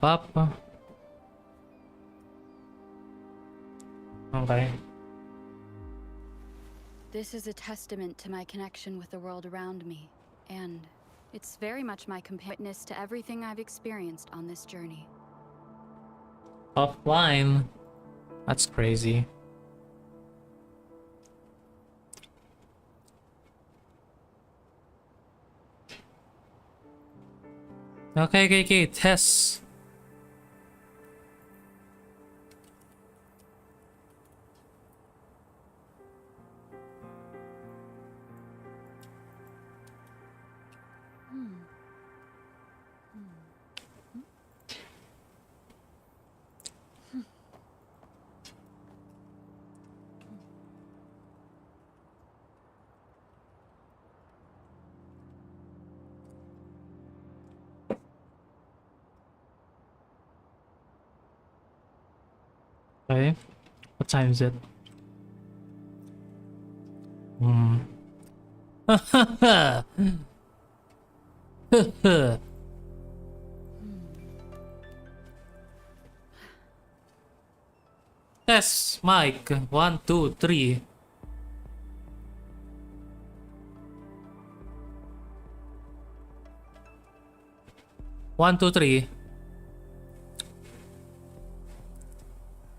Papa. Okay. This is a testament to my connection with the world around me, and it's very much my witness to everything I've experienced on this journey. Offline. That's crazy. Okay, Tess. Okay. What time is it? Test mic 1, 2, 3. One, two, three.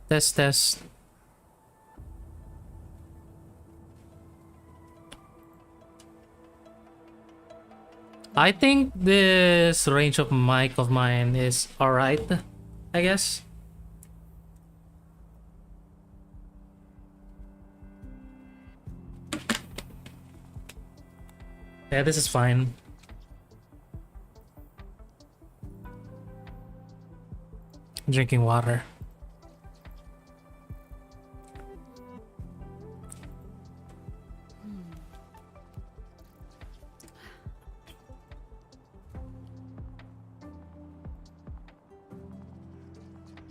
Test. I think this range of mic of mine is alright, I guess. Yeah, this is fine. Drinking water.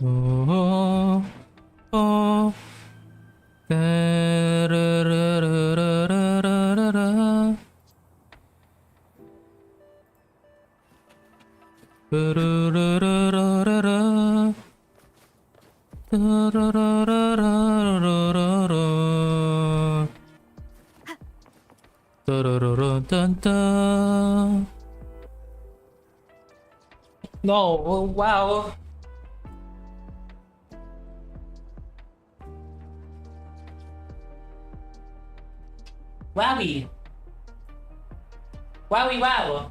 Oh, oh, da-da-da-da-da-da-da-da. Da-da-da-da-da-da-da. Da-da-da-da-da-da-da-da. Da-da-da-da-da-da. No, oh, wow. Wowie. Wowie wow.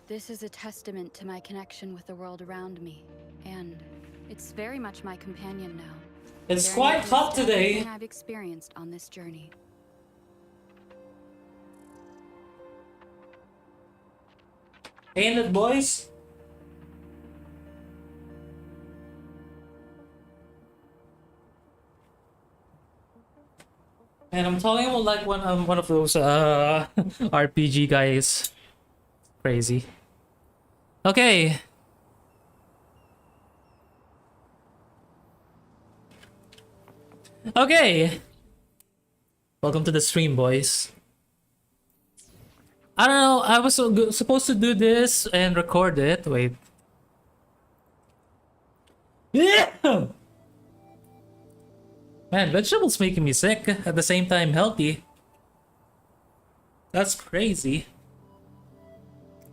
This is a testament to my connection with the world around me, and it's very much my companion now. It's Very quite witness hot to today. everything I've experienced on this journey. Ain't it, boys? And I'm talking about like one of those RPG guys. Crazy. Okay. Okay. Welcome to the stream, boys. I don't know. I was supposed to do this and record it. Wait. Yeah. Man, vegetables making me sick at the same time healthy. That's crazy.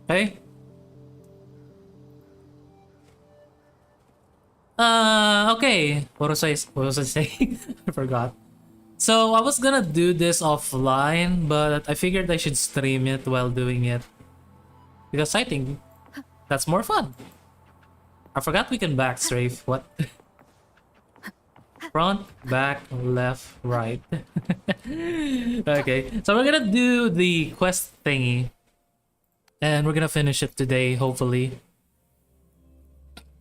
Okay. Okay. What was I saying? I forgot. So I was gonna do this offline, but I figured I should stream it while doing it. Because I think that's more fun. I forgot we can back strafe. What? Front, back, left, right. Okay, so we're gonna do the quest thingy. And we're gonna finish it today, hopefully.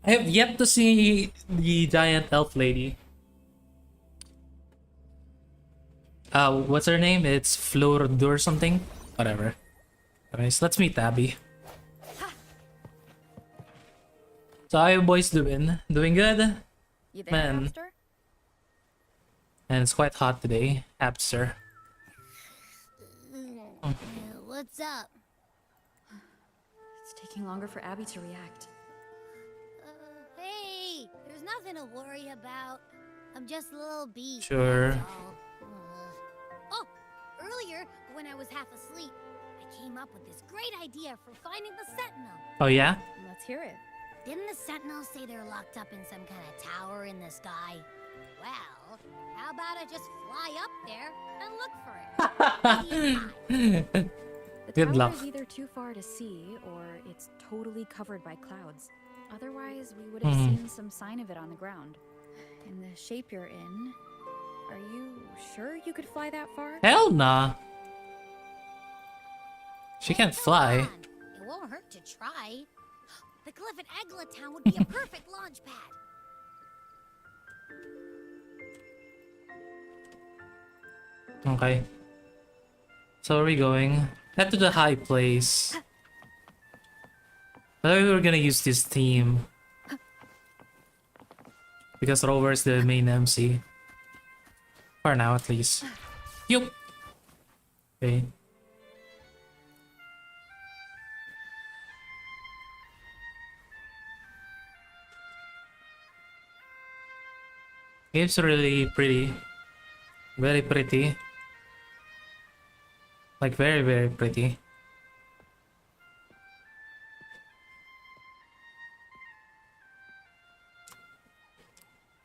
I have yet to see the giant elf lady. What's her name? It's Flordur or something? Whatever. Anyways, let's meet Abby. So how you boys doing? Doing good? You there, Man. Hamster? And it's quite hot today, Abster. What's up? It's taking longer for Abby to react. Hey, there's nothing to worry about. I'm just a little beat. Sure. That's all. Oh, earlier, when I was half asleep, I came up with this great idea for finding the Sentinel. Oh yeah? Let's hear it. Didn't the Sentinel say they're locked up in some kind of tower in the sky? Well, how about I just fly up there and look for it? The Good tower luck. is either too far to see, or it's totally covered by clouds. Otherwise, we would have seen some sign of it on the ground. In the shape you're in, are you sure you could fly that far? Hell nah. She can't Come fly. on, it won't hurt to try. The cliff at Eglet Town would be a perfect launch pad. Okay. So where are we going? Head to the high place. I thought we were gonna use this team. Because Rover is the main MC. For now, at least. Yup. Okay. Game's really pretty. Very pretty. Like very, very pretty.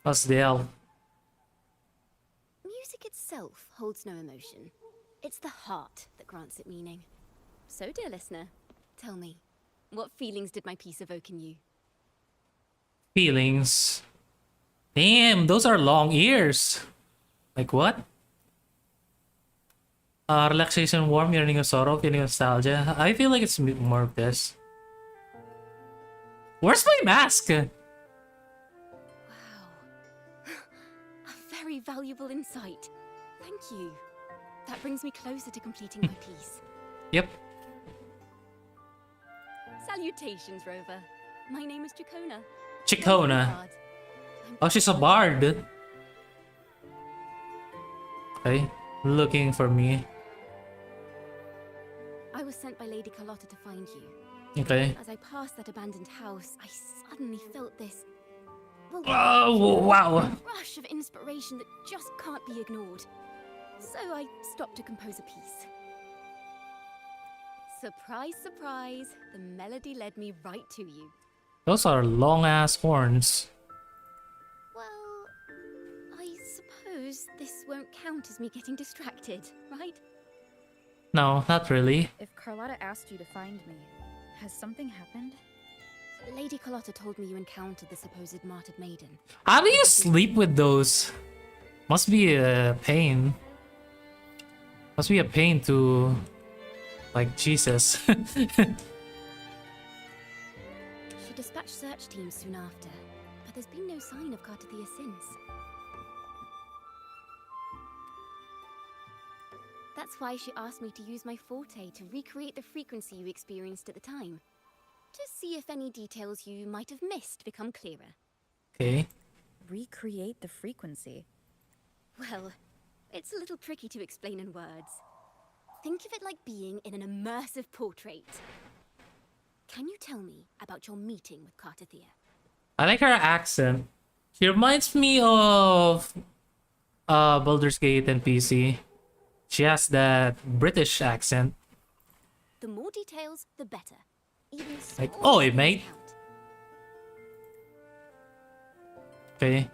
What's the hell? Music itself holds no emotion. It's the heart that grants it meaning. So, dear listener, tell me, what feelings did my piece evoke in you? Feelings. Damn, those are long ears. Like what? Relaxation, warm, yearning of sorrow, feeling of nostalgia. I feel like it's more of this. Where's my mask? Wow. A very valuable insight. Thank you. That brings me closer to completing my piece. Yep. Salutations, Rover. My name is Chacona. Chicona. Oh, she's a bard. Okay. Looking for me. I was sent by Lady Carlotta to find you. Okay. As I passed that abandoned house, I suddenly felt this... well, Oh, wow. rush of inspiration that just can't be ignored. So I stopped to compose a piece. Surprise, surprise, the melody led me right to you. Those are long ass horns. Well, I suppose this won't count as me getting distracted, right? No, not really. If Carlotta asked you to find me, has something happened? Lady Carlotta told me you encountered the supposed martyred maiden. How do you sleep with those? Must be a pain. Must be a pain to... like, Jesus. She dispatched search teams soon after, but there's been no sign of Cartathea since. That's why she asked me to use my forte to recreate the frequency you experienced at the time. To see if any details you might have missed become clearer. Okay. Recreate the frequency. Well, it's a little tricky to explain in words. Think of it like being in an immersive portrait. Can you tell me about your meeting with Cartathea? I like her accent. She reminds me of Baldur's Gate and PC. She has that British accent. The more details, the better. Even Like, small oi, details mate. count. Okay.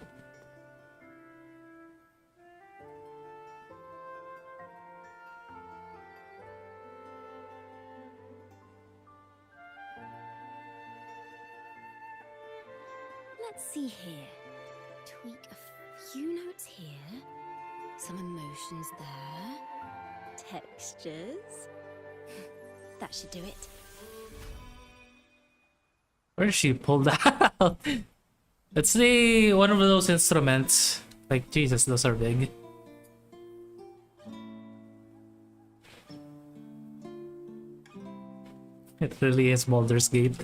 Let's see here. Tweak a few notes here. Some emotions there. Textures. That should do it. Where did she pull that out? Let's say one of those instruments. Like, Jesus, those are big. It really is Baldur's Gate.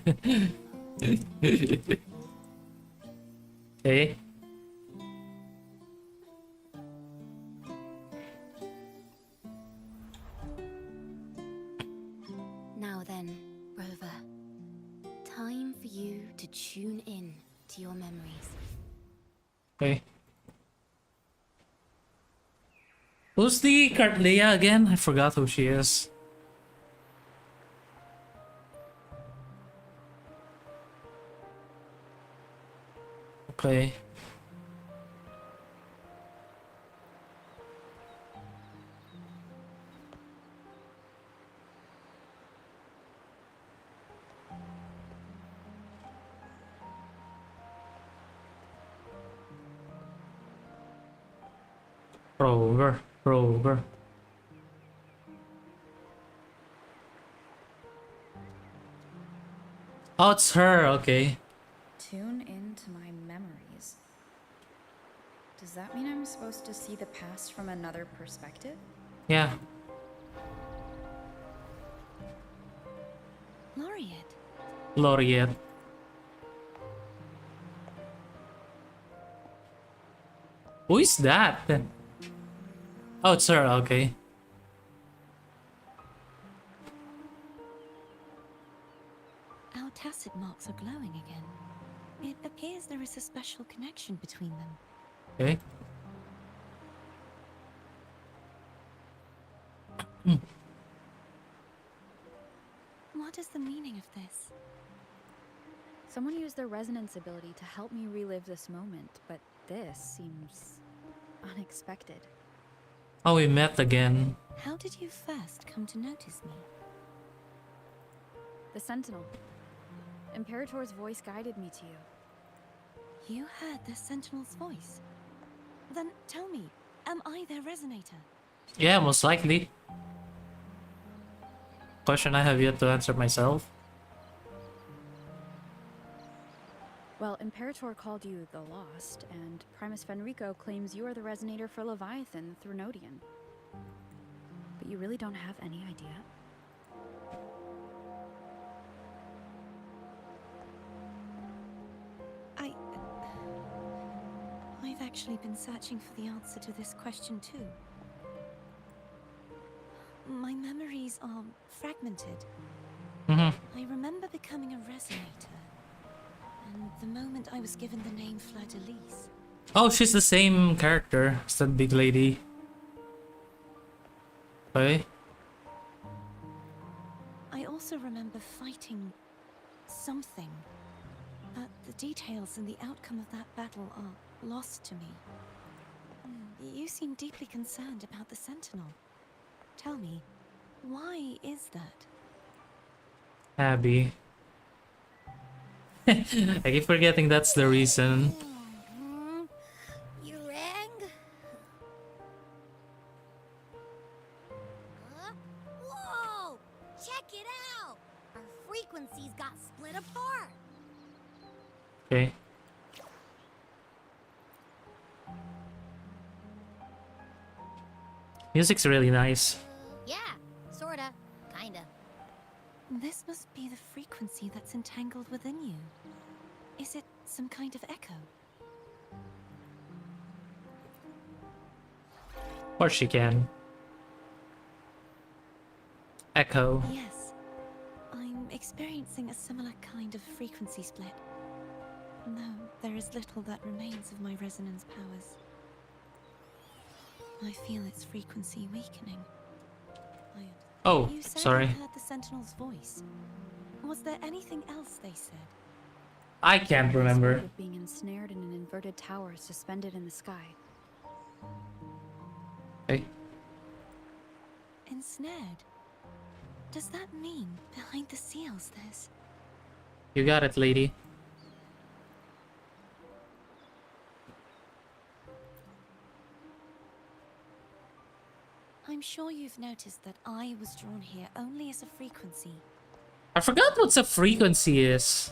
Okay. to tune in to your memories. Okay. Who's the Cartleia again? I forgot who she is. Okay. Rover. Oh, it's her. Okay. Tune into my memories. Does that mean I'm supposed to see the past from another perspective? Yeah. Laureate. Laureate. Who is that? Oh, it's her. Okay. Our tacit marks are glowing again. It appears there is a special connection between them. Okay. What is the meaning of this? Someone used their resonance ability to help me relive this moment, but this seems unexpected. Oh, we met again. How did you first come to notice me? The Sentinel. Imperator's voice guided me to you. You heard the Sentinel's voice? Then tell me, am I their resonator? Yeah, most likely. Question I have yet to answer myself. Well, Imperator called you the Lost, and Primus Fenrico claims you are the resonator for Leviathan through Nodian. But you really don't have any idea? I've actually been searching for the answer to this question too. My memories are fragmented. I remember becoming a resonator, and the moment I was given the name Fleur-de-Lis. Oh, she's the same character as that big lady. Okay. I also remember fighting something, but the details and the outcome of that battle are lost to me. You seem deeply concerned about the Sentinel. Tell me, why is that? Abby. I keep forgetting that's the reason. You rang? Huh? Whoa! Check it out! Our frequencies got split apart. Okay. Music's really nice. Yeah, sorta. Kinda. This must be the frequency that's entangled within you. Is it some kind of echo? Of course she can. Echo. Yes. I'm experiencing a similar kind of frequency split. Though there is little that remains of my resonance powers. I feel its frequency weakening. Oh, You said sorry. you heard the Sentinel's voice. Was there anything else they said? I can't remember. Of being ensnared in an inverted tower suspended in the sky. Okay. Ensnared? Does that mean behind the seals there's... You got it, lady. I'm sure you've noticed that I was drawn here only as a frequency. I forgot what the frequency is.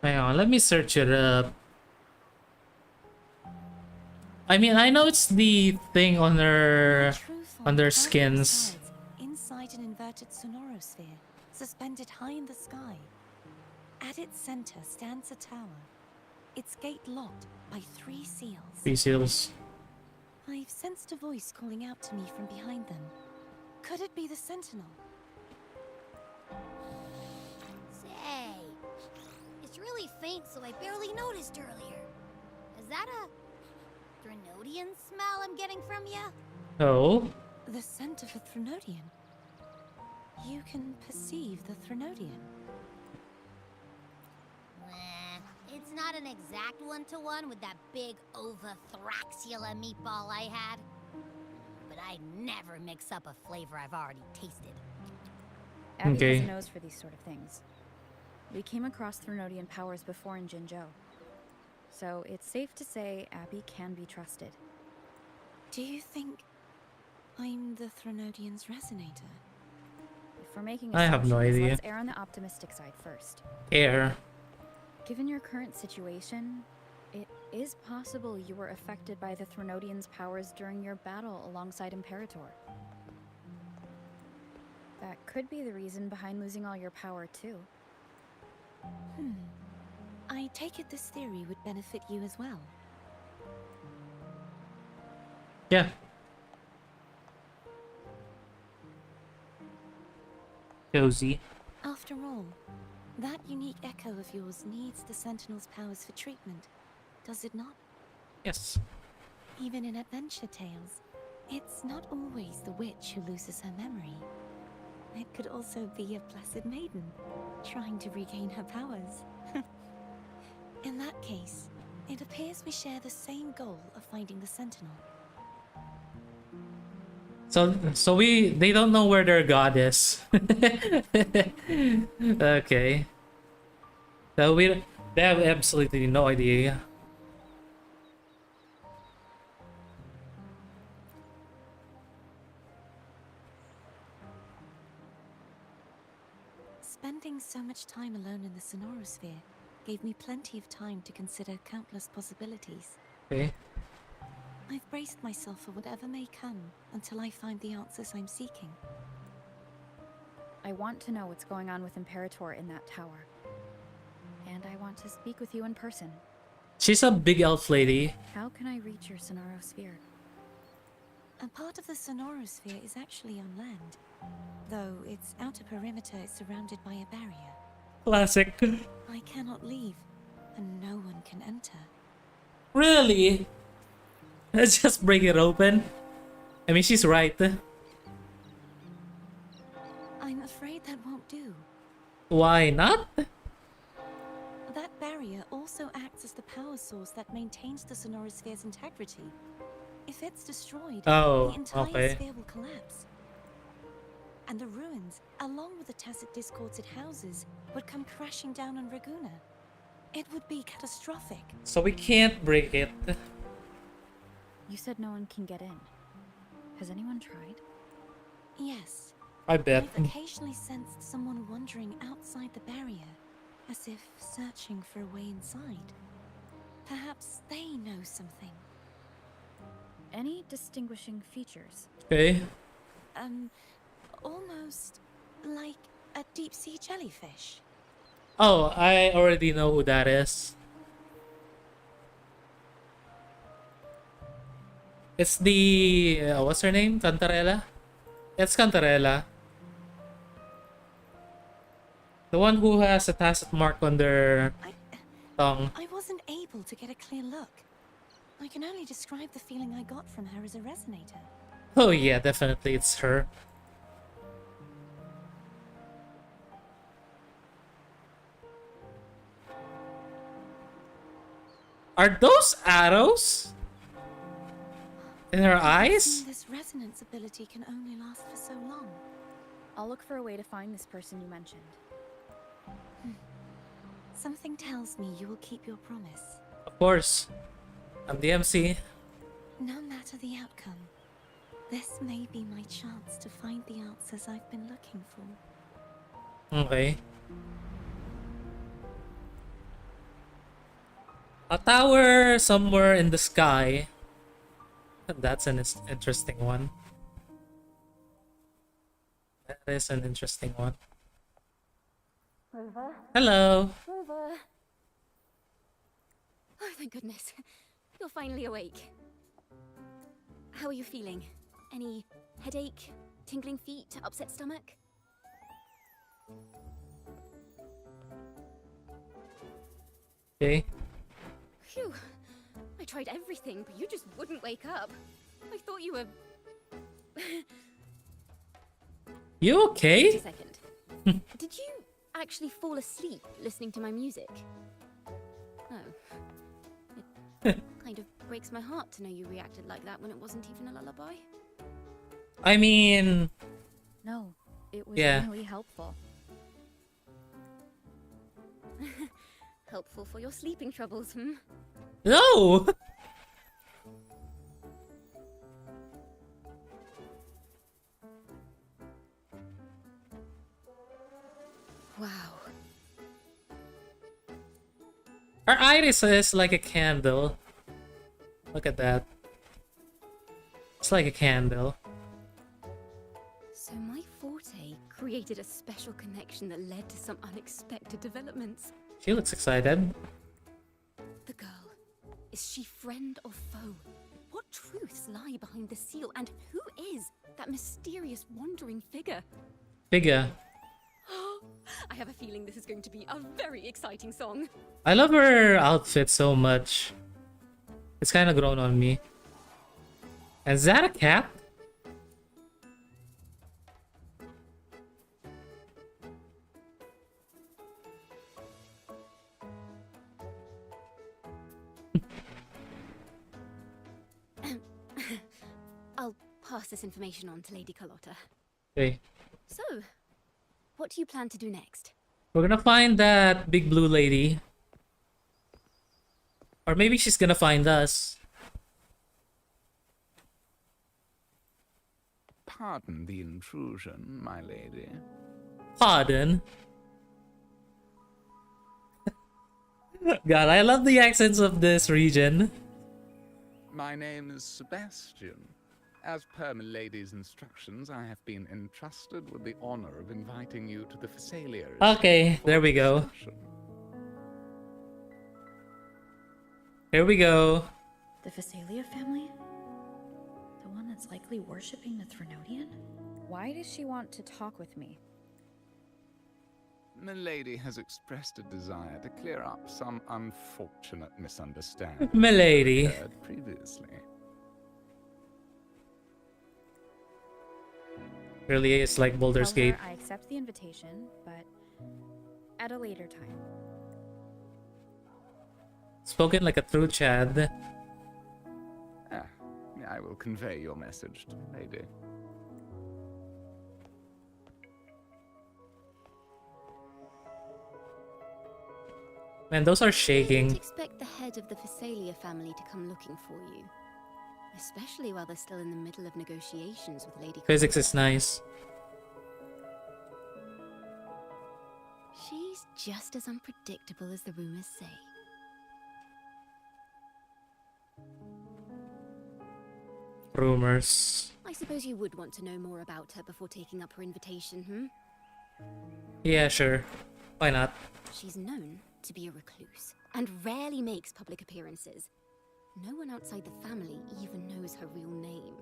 Hang on, let me search it up. I mean, I know it's the thing on their skins. Inside an inverted sonorosphere, suspended high in the sky. At its center stands a tower. Its gate locked, by 3 seals. 3 seals. I've sensed a voice calling out to me from behind them. Could it be the sentinel? Say, it's really faint, so I barely noticed earlier. Is that a Threnodian smell I'm getting from you? Oh. The scent of a Threnodian. You can perceive the Threnodian. It's not an exact one-to-one with that big Ovathraxula meatball I had. But I'd never mix up a flavor I've already tasted. Abby Okay. has a nose for these sort of things. We came across Threnodian powers before in Jinzhou. So it's safe to say Abby can be trusted. Do you think I'm the Threnodian's resonator? If we're making I have no assumptions, idea. let's err on the optimistic side first. Air. Given your current situation, it is possible you were affected by the Threnodian's powers during your battle alongside Imperator. That could be the reason behind losing all your power, too. I take it this theory would benefit you as well. Yeah. Cozy. After all, that unique echo of yours needs the Sentinel's powers for treatment, does it not? Yes. Even in adventure tales, it's not always the witch who loses her memory. It could also be a placid maiden, trying to regain her powers. In that case, it appears we share the same goal of finding the Sentinel. So they don't know where their god is. Okay. So they have absolutely no idea. Spending so much time alone in the Sonorosphere gave me plenty of time to consider countless possibilities. Okay. I've braced myself for whatever may come until I find the answers I'm seeking. I want to know what's going on with Imperator in that tower. And I want to speak with you in person. She's a big elf lady. How can I reach your Sonorosphere? A part of the Sonorosphere is actually on land, though its outer perimeter is surrounded by a barrier. Classic. I cannot leave, and no one can enter. Really? Let's just break it open. I mean, she's right. I'm afraid that won't do. Why not? That barrier also acts as the power source that maintains the Sonorosphere's integrity. If it's destroyed, Oh, the entire okay. sphere will collapse. And the ruins, along with the tacit discords it houses, would come crashing down on Raguna. It would be catastrophic. So we can't break it. You said no one can get in. Has anyone tried? Yes, I bet. I've occasionally sensed someone wandering outside the barrier, as if searching for a way inside. Perhaps they know something. Any distinguishing features? Okay. Almost like a deep-sea jellyfish. Oh, I already know who that is. It's the what's her name? Cantarella? It's Cantarella. The one who has a tacit mark on their tongue. I wasn't able to get a clear look. I can only describe the feeling I got from her as a resonator. Oh yeah, definitely it's her. Are those arrows in her eyes? This resonance ability can only last for so long. I'll look for a way to find this person you mentioned. Something tells me you will keep your promise. Of course. I'm the MC. No matter the outcome, this may be my chance to find the answers I've been looking for. Okay. A tower somewhere in the sky. That's an interesting one. That is an interesting one. Rover? Hello. Rover? Oh, thank goodness. You're finally awake. How are you feeling? Any headache, tingling feet, upset stomach? Okay. Phew. I tried everything, but you just wouldn't wake up. I thought you were... You Wait a okay? second. Did you actually fall asleep listening to my music? Oh. It kind of breaks my heart to know you reacted like that when it wasn't even a lullaby. I mean, No, it was Yeah. really helpful. Helpful for your sleeping troubles, hmm? no! Wow. Her iris is like a candle. Look at that. It's like a candle. So my forte created a special connection that led to some unexpected developments. She looks excited. The girl, is she friend or foe? What truths lie behind the seal, and who is that mysterious wandering figure? Figure. I have a feeling this is going to be a very exciting song. I love her outfit so much. It's kind of grown on me. Is that a cat? I'll pass this information on to Lady Carlotta. Okay. So, what do you plan to do next? We're gonna find that big blue lady. Or maybe she's gonna find us. Pardon the intrusion, my lady. Pardon. God, I love the accents of this region. My name is Sebastian. As per my lady's instructions, I have been entrusted with the honor of inviting you to the Phasalia. Okay, there we go. discussion. Here we go. The Phasalia family? The one that's likely worshipping the Threnodian? Why does she want to talk with me? Milady has expressed a desire to clear up some unfortunate misunderstanding Milady. occurred previously. Really is like Baldur's Tell her Gate. I accept the invitation, but at a later time. Spoken like a true Chad. Ah, I will convey your message to the lady. Man, those are Don't shaking. expect the head of the Phasalia family to come looking for you. Especially while they're still in the middle of negotiations with Lady Physics Carlotta. is nice. She's just as unpredictable as the rumors say. Rumors. I suppose you would want to know more about her before taking up her invitation, hmm? Yeah, sure. Why not? She's known to be a recluse and rarely makes public appearances. No one outside the family even knows her real name.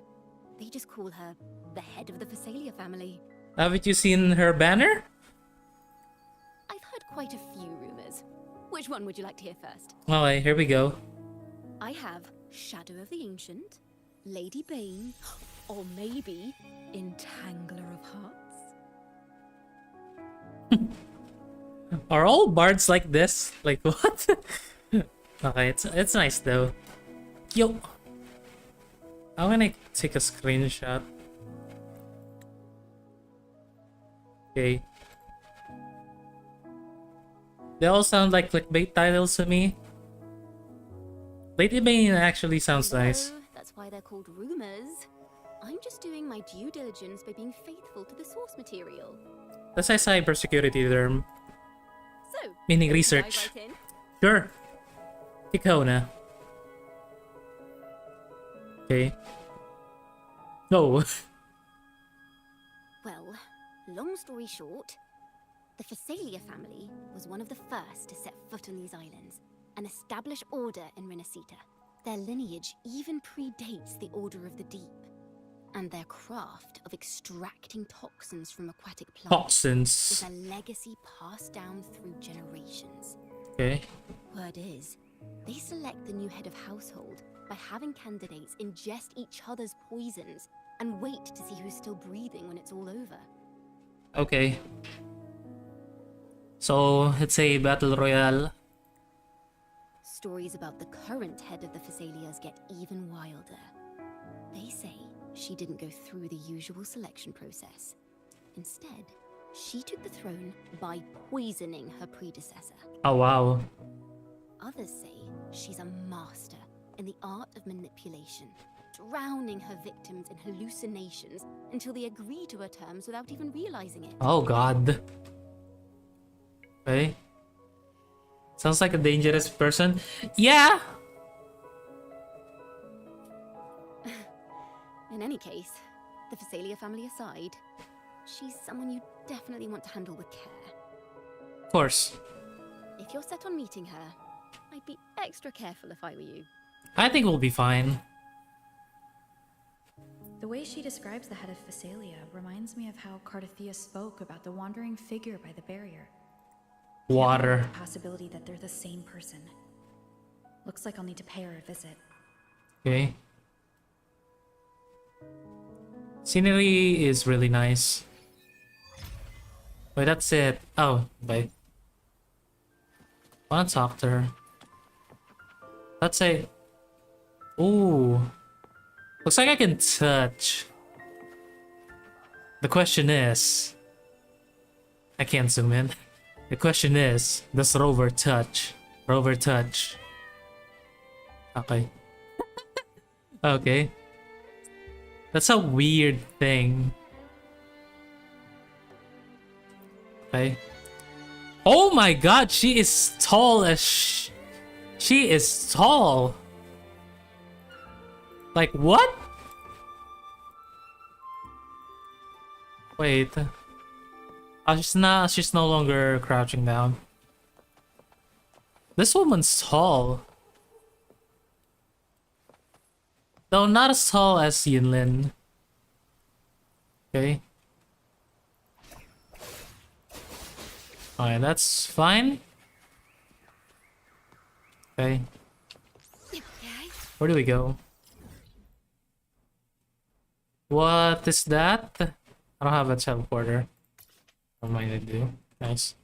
They just call her the head of the Phasalia family. Haven't you seen her banner? I've heard quite a few rumors. Which one would you like to hear first? Alright, here we go. I have Shadow of the Ancient, Lady Bane, or maybe Entangler of Hearts. Are all bards like this? Like what? Okay, it's nice though. Yo. How can I take a screenshot? Okay. They all sound like clickbait titles to me. Lady Bane actually sounds nice. No, that's why they're called rumors. I'm just doing my due diligence by being faithful to the source material. That's a cybersecurity term. So, Meaning let's dive research. right in. Sure. Ikaw na. Okay. No. Well, long story short, the Phasalia family was one of the first to set foot on these islands. and establish order in Renacita. Their lineage even predates the Order of the Deep, and their craft of extracting toxins from aquatic plants Toxins. is a legacy passed down through generations. Okay. Word is, they select the new head of household by having candidates ingest each other's poisons and wait to see who's still breathing when it's all over. Okay. So it's a battle royale. Stories about the current head of the Phasalias get even wilder. They say she didn't go through the usual selection process. Instead, she took the throne by poisoning her predecessor. Oh wow. Others say she's a master in the art of manipulation, drowning her victims in hallucinations until they agree to her terms without even realizing it. Oh god. Okay. Sounds like a dangerous person. Yeah. In any case, the Phasalia family aside, she's someone you definitely want to handle with care. Of course. If you're set on meeting her, I'd be extra careful if I were you. I think we'll be fine. The way she describes the head of Phasalia reminds me of how Cardathia spoke about the wandering figure by the barrier. Water. The possibility that they're the same person. Looks like I'll need to pay her a visit. Okay. Scenery is really nice. Wait, that's it. Oh, wait. Wanna talk to her? Let's say. Ooh. Looks like I can touch. The question is. I can't zoom in. The question is, does Rover touch? Rover touch. Okay. Okay. That's a weird thing. Okay. Oh my god, she is tall as she is tall. Like what? Wait. Oh, she's no longer crouching down. This woman's tall. Though not as tall as Yinlin. Okay. Alright, that's fine. Okay. Where do we go? What is that? I don't have a teleporter. Never mind, I do. Nice.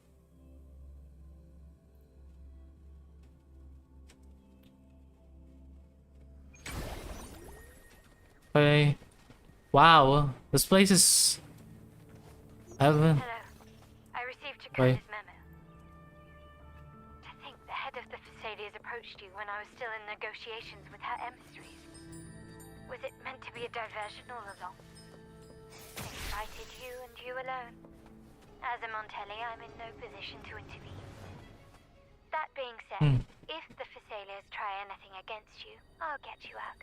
Okay. Wow, this place is. Hello. I received Wait. Chacona's memo. To think the head of the Phasalias approached you when I was still in negotiations with her emissaries. Was it meant to be a diversion all along? They invited you and you alone. As a Montelli, I'm in no position to intervene. That being said, if the Phasalias try anything against you, I'll get you out.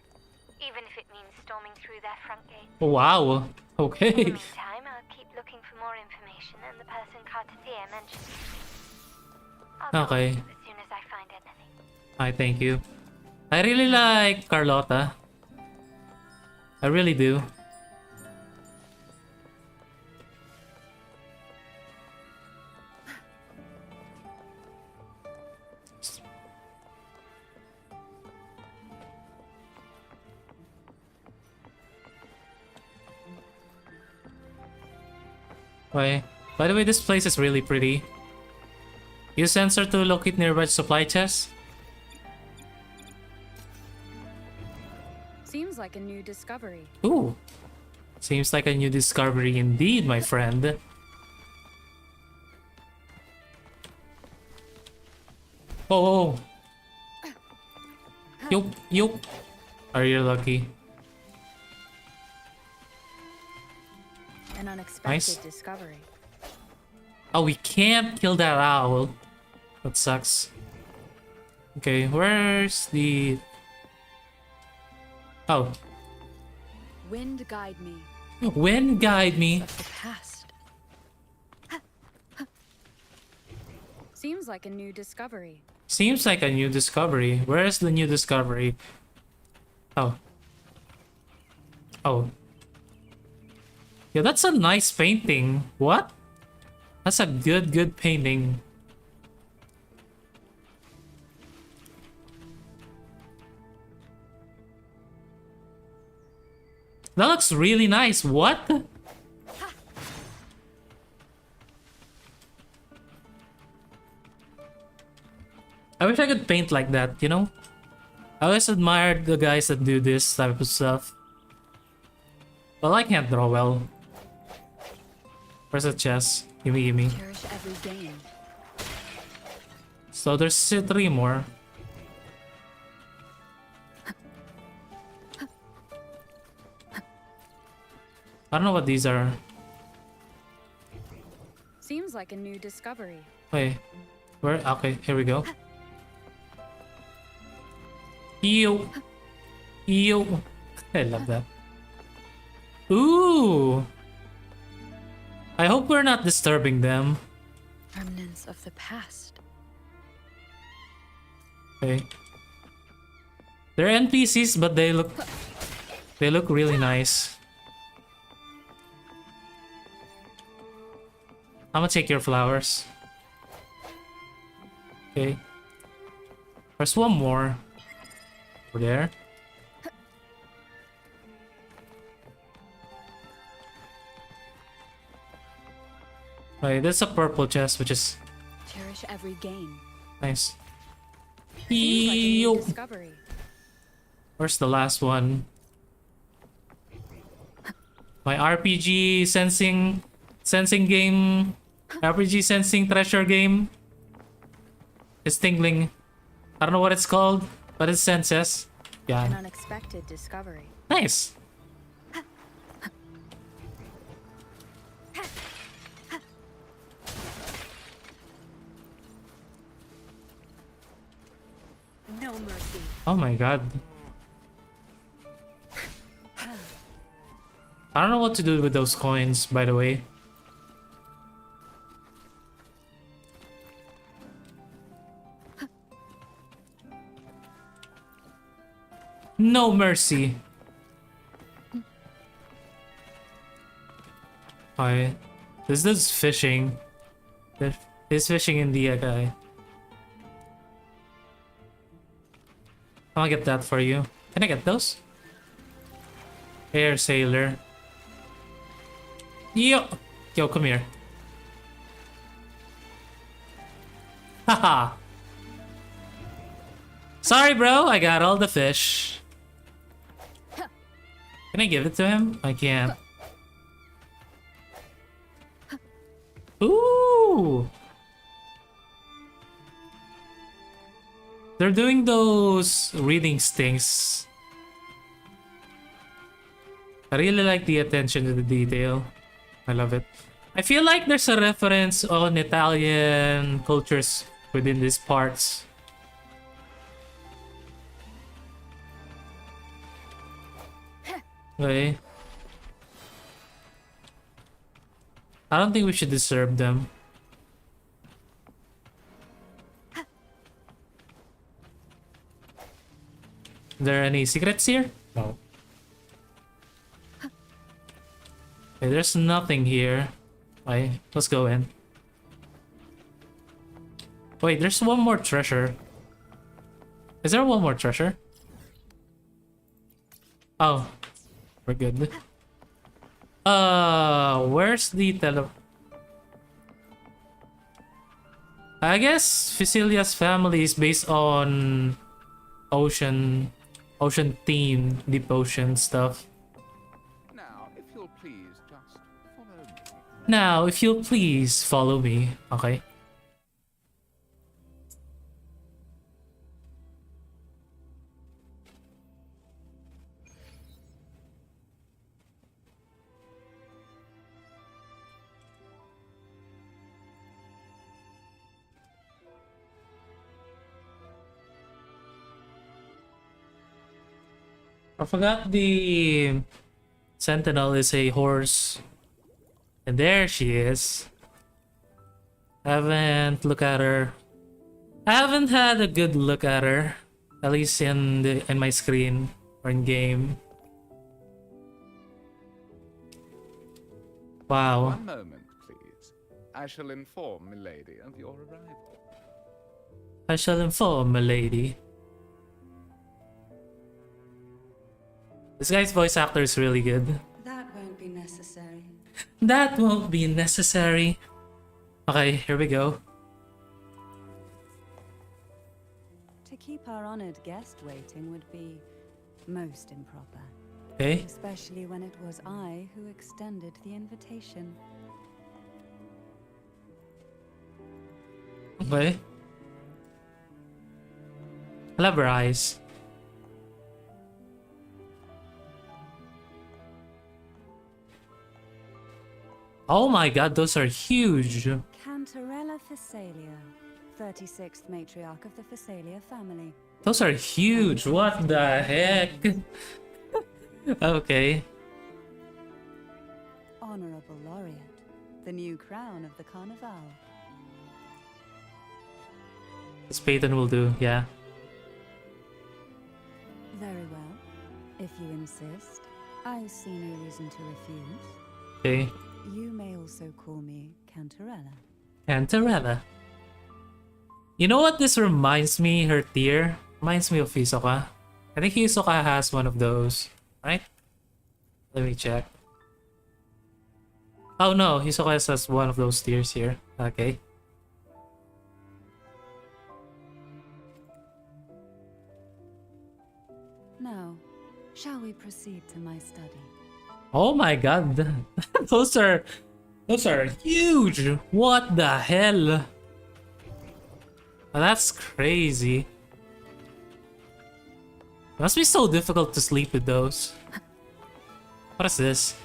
Even if it means storming through their front gate. Wow. In the Okay. meantime, I'll keep looking for more information and the person Cartathea mentioned. I'll Okay. go as soon as I find anything. I thank you. I really like Carlotta. I really do. Wait. By the way, this place is really pretty. Use sensor to locate nearby supply chests. Seems like a new discovery. Ooh. Seems like a new discovery indeed, my friend. Oh. Yup, yup. Are you lucky? An unexpected Nice. discovery. Oh, we can't kill that owl. That sucks. Okay, where's the... Oh. Wind guide me. Wind guide me. Of the past. Seems like a new discovery. Seems like a new discovery. Where is the new discovery? Oh. Oh. Yeah, that's a nice painting. What? That's a good painting. That looks really nice. What? I wish I could paint like that, you know? I always admired the guys that do this type of stuff. Well, I can't draw well. Where's the chest? Gimme, gimme. Cherish every game. So there's 3 more. I don't know what these are. Seems like a new discovery. Wait. Where? Okay, here we go. Ew. Ew. I love that. Ooh. I hope we're not disturbing them. Remnants of the past. Okay. They're NPCs, but they look really nice. I'm gonna take your flowers. Okay. There's one more. Over there. Okay, there's a purple chest, which is Cherish every game. nice. Seems like a new Ew. discovery. Where's the last one? My RPG sensing game, RPG sensing treasure game is tingling. I don't know what it's called, but it senses. An Yeah, unexpected discovery. nice. No mercy. Oh my god. I don't know what to do with those coins, by the way. No mercy. Hi. This is fishing. He's fishing in the guy. I'll get that for you. Can I get those? Air sailor. Yo, yo, come here. Haha. Sorry, bro. I got all the fish. Can I give it to him? I can't. Ooh. They're doing those reading stings. I really like the attention to the detail. I love it. I feel like there's a reference on Italian cultures within these parts. Okay. I don't think we should disturb them. There any secrets here? No. Okay, there's nothing here. Alright, let's go in. Wait, there's one more treasure. Is there one more treasure? Oh, we're good. Where's the I guess Facilia's family is based on ocean theme, deep ocean stuff. Now, if you'll please just follow me. Now, if you'll please follow me. Okay. I forgot the sentinel is a horse. And there she is. Haven't looked at her. I haven't had a good look at her, at least in my screen or in game. Wow. One moment, please. I shall inform milady of your arrival. I shall inform milady. This guy's voice actor is really good. That won't be necessary. That won't be necessary. Okay, here we go. To keep our honored guest waiting would be most improper. Okay. Especially when it was I who extended the invitation. Okay. Clever eyes. Oh my god, those are huge. Cantarella Phasalia, 36th matriarch of the Phasalia family. Those are huge. What the heck? Okay. Honorable Laureate, the new crown of the Carnival. This Peyton will do, yeah. Very well, if you insist. I see no reason to refuse. Okay. You may also call me Cantarella. Cantarella. You know what this reminds me, her tier? Reminds me of Hisoka. I think Hisoka has one of those, right? Let me check. Oh no, Hisoka has one of those tiers here. Okay. Now, shall we proceed to my study? Oh my god. those are huge. What the hell? Oh, that's crazy. It must be so difficult to sleep with those. What is this?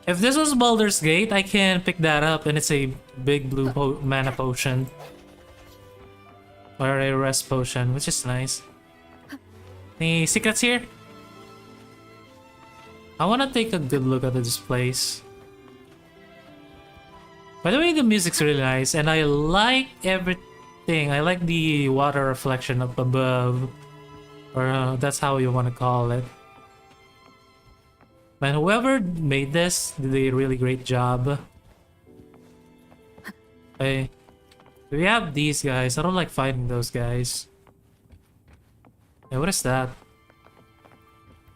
If this was Baldur's Gate, I can pick that up and it's a big blue mana potion. Or a rest potion, which is nice. Any secrets here? I wanna take a good look at this place. By the way, the music's really nice and I like everything. I like the water reflection up above. Or that's how you wanna call it. Man, whoever made this did a really great job. Hey, we have these guys. I don't like fighting those guys. Hey, what is that?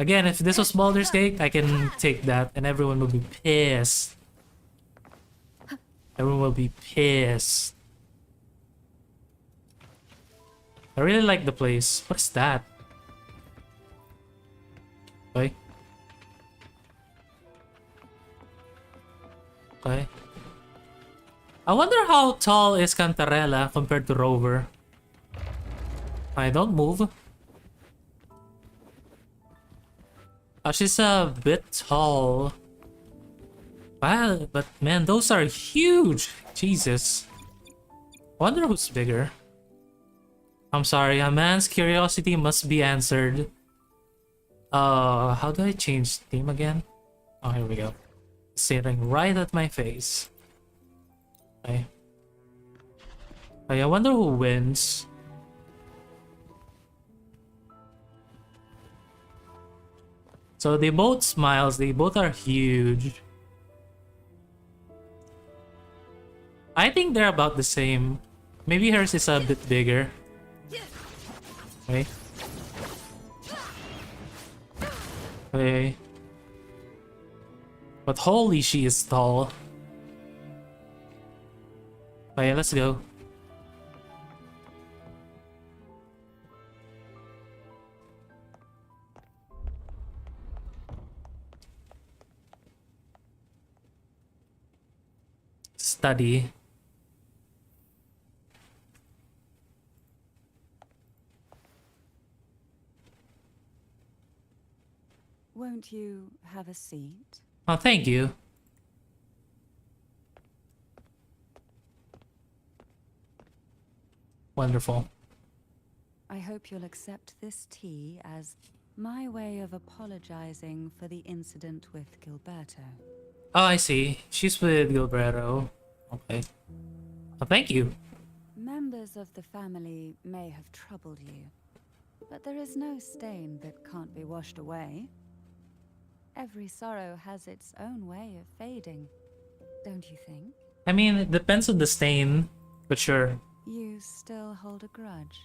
Again, if this was Baldur's Gate, I can take that and everyone will be pissed. Everyone will be pissed. I really like the place. What is that? Okay. Okay. I wonder how tall is Cantarella compared to Rover. I don't move. Oh, she's a bit tall. Wow, but man, those are huge. Jesus. Wonder who's bigger. I'm sorry, a man's curiosity must be answered. How do I change theme again? Oh, here we go. Staring right at my face. Okay. I wonder who wins. So they both smiles, they both are huge. I think they're about the same. Maybe hers is a bit bigger. Okay. Okay. But holy, she is tall. Okay, let's go. Study. Won't you have a seat? Oh, thank you. Wonderful. I hope you'll accept this tea as my way of apologizing for the incident with Gilberto. Oh, I see. She's with Gilberto. Okay. Well, thank you. Members of the family may have troubled you, but there is no stain that can't be washed away. Every sorrow has its own way of fading, don't you think? I mean, it depends on the stain, but sure. You still hold a grudge.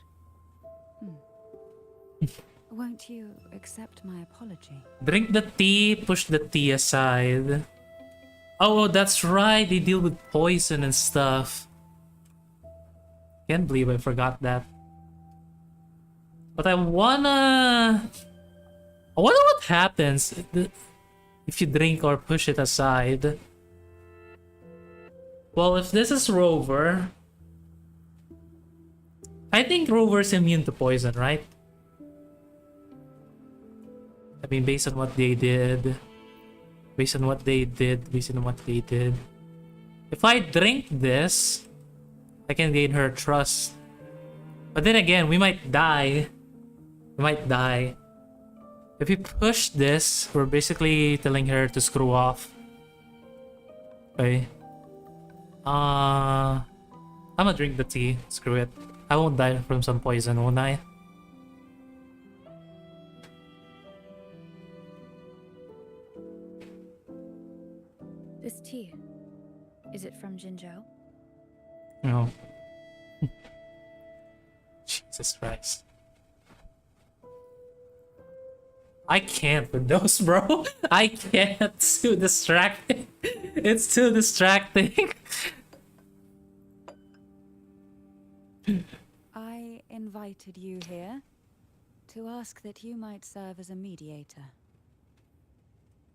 Won't you accept my apology? Drink the tea, push the tea aside. Oh, that's right. They deal with poison and stuff. Can't believe I forgot that. But I wonder what happens if you drink or push it aside. Well, if this is Rover, I think Rover's immune to poison, right? I mean, based on what they did. Based on what they did. If I drink this, I can gain her trust. But then again, we might die. If we push this, we're basically telling her to screw off. Okay. I'm gonna drink the tea. Screw it. I won't die from some poison, won't I? This tea, is it from Jinzhou? No. Jesus Christ. I can't with those, bro. I can't. It's too distracting. It's too distracting. I invited you here to ask that you might serve as a mediator.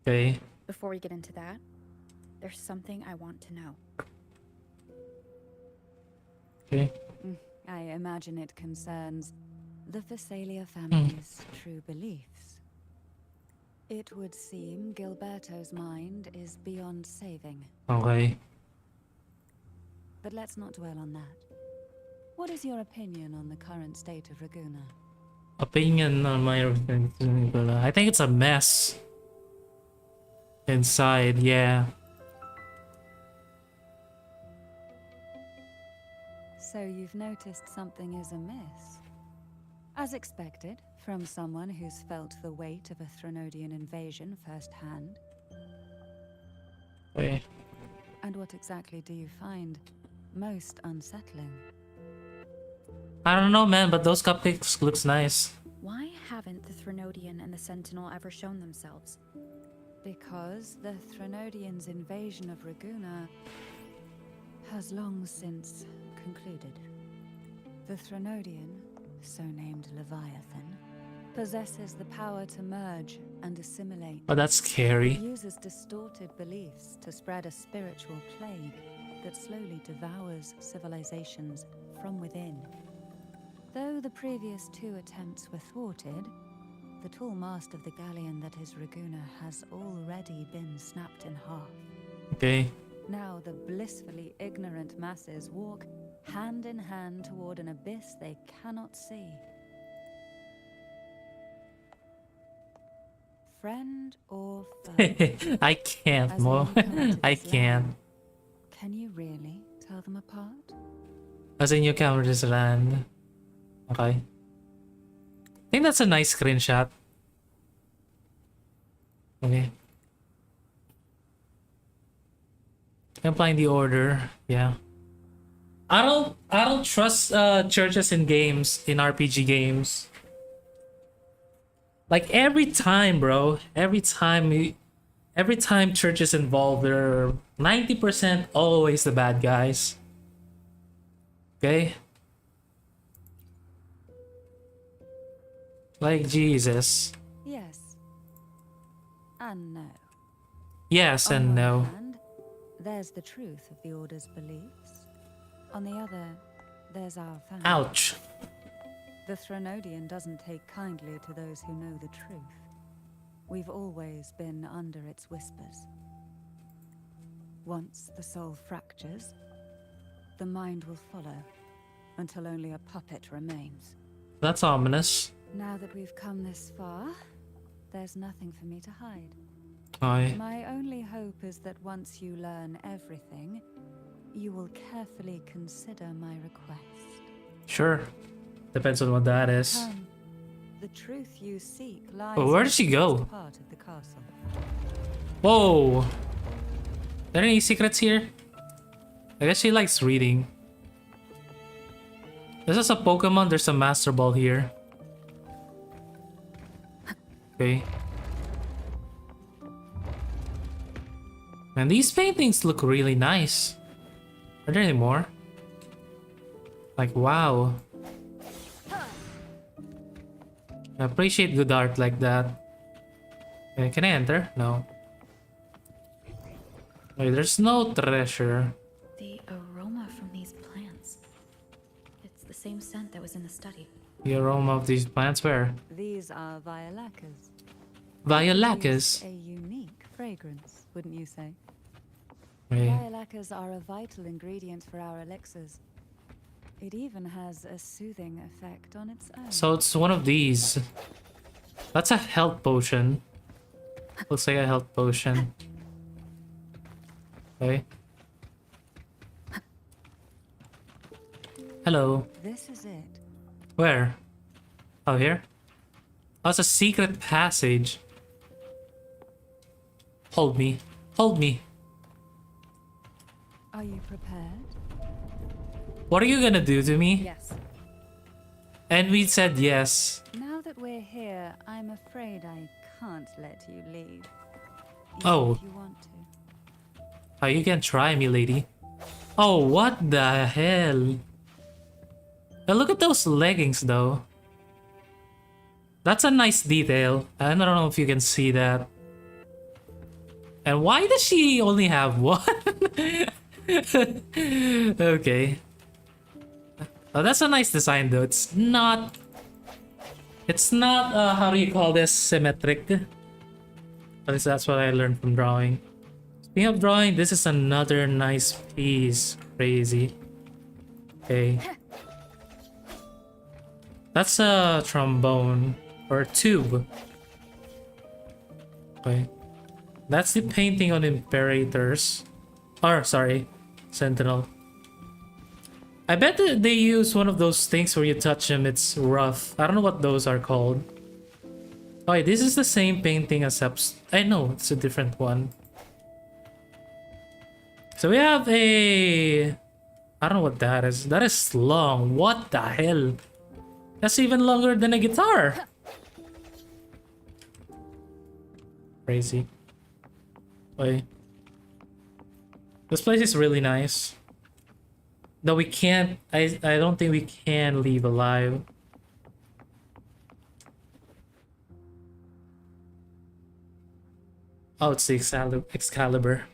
Okay. Before we get into that, there's something I want to know. Okay. I imagine it concerns the Phasalia family's true beliefs. It would seem Gilberto's mind is beyond saving. Okay. But let's not dwell on that. What is your opinion on the current state of Raguna? Opinion on my I think it's a mess. Inside, yeah. So you've noticed something is amiss. As expected, from someone who's felt the weight of a Threnodian invasion firsthand. Okay. And what exactly do you find most unsettling? I don't know, man, but those cupcakes looks nice. Why haven't the Threnodian and the Sentinel ever shown themselves? Because the Threnodians' invasion of Raguna has long since concluded. The Threnodian, so named Leviathan, possesses the power to merge and assimilate. Oh, that's scary. It uses distorted beliefs to spread a spiritual plague that slowly devours civilizations from within. Though the previous two attempts were thwarted, the tall mast of the galleon that is Raguna has already been snapped in half. Okay. Now the blissfully ignorant masses walk hand in hand toward an abyss they cannot see. Friend or foe? I can't, As Mo. they come to I this can't. land, can you really tell them apart? As in you cover this land. Okay. I think that's a nice screenshot. Okay. I'm applying the order. Yeah. I don't trust churches in games, in RPG games. Like every time, bro. Every time church is involved, they're 90% always the bad guys. Okay? Like Jesus. Yes. And no. Yes On and one no. hand, there's the truth of the Order's beliefs. On the other, there's our family. Ouch. The Threnodian doesn't take kindly to those who know the truth. We've always been under its whispers. Once the soul fractures, the mind will follow, until only a puppet remains. That's ominous. Now that we've come this far, there's nothing for me to hide. Okay. My only hope is that once you learn everything, you will carefully consider my request. Sure. Depends on what that is. Come, the truth you seek lies Oh, where in did she the go? deepest part of the castle. Whoa. Are there any secrets here? I guess she likes reading. This is a Pokemon. There's a Master Ball here. Okay. Man, these paintings look really nice. Are there any more? Like, wow. I appreciate good art like that. Can I enter? No. Wait, there's no treasure. The aroma from these plants. It's the same scent that was in the study. The aroma of these plants, where? These are violacas. Violacas. A unique fragrance, wouldn't you say? Wait. Violacas are a vital ingredient for our elixirs. It even has a soothing effect on its own. So it's one of these. That's a health potion. Looks like a health potion. Okay. Hello. This is it. Where? Oh, here? Oh, it's a secret passage. Hold me. Hold me. Are you prepared? What are you gonna do to me? Yes. And we said yes. Now that we're here, I'm afraid I can't let you leave. Even Oh. If you want to. Oh, you can try me, lady. Oh, what the hell? Now look at those leggings, though. That's a nice detail. I don't know if you can see that. And why does she only have one? Okay. Oh, that's a nice design, though. It's not... how do you call this? Symmetric. At least that's what I learned from drawing. Speaking of drawing, this is another nice piece. Crazy. Okay. That's a trombone. Or a tube. Okay. That's the painting on Imperators. Or, sorry. Sentinel. I bet that they use one of those things where you touch them, it's rough. I don't know what those are called. Oh, wait, this is the same painting as I know, it's a different one. So we have a... I don't know what that is. That is long. What the hell? That's even longer than a guitar. Crazy. Wait. This place is really nice. Though we can't... I don't think we can leave alive. Oh, it's the Excalibur.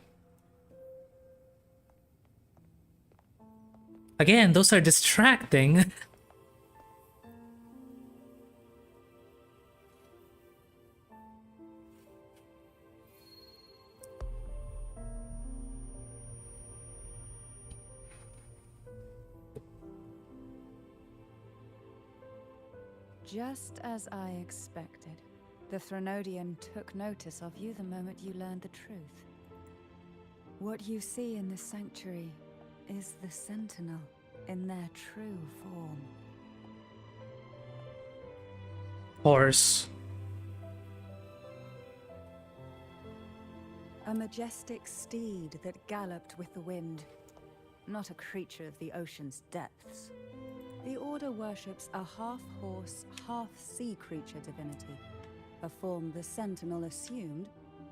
Again, those are distracting. Just as I expected, the Threnodian took notice of you the moment you learned the truth. What you see in the sanctuary is the Sentinel in their true form. Horse. A majestic steed that galloped with the wind, not a creature of the ocean's depths. The Order worships a half-horse, half-sea creature divinity, a form the Sentinel assumed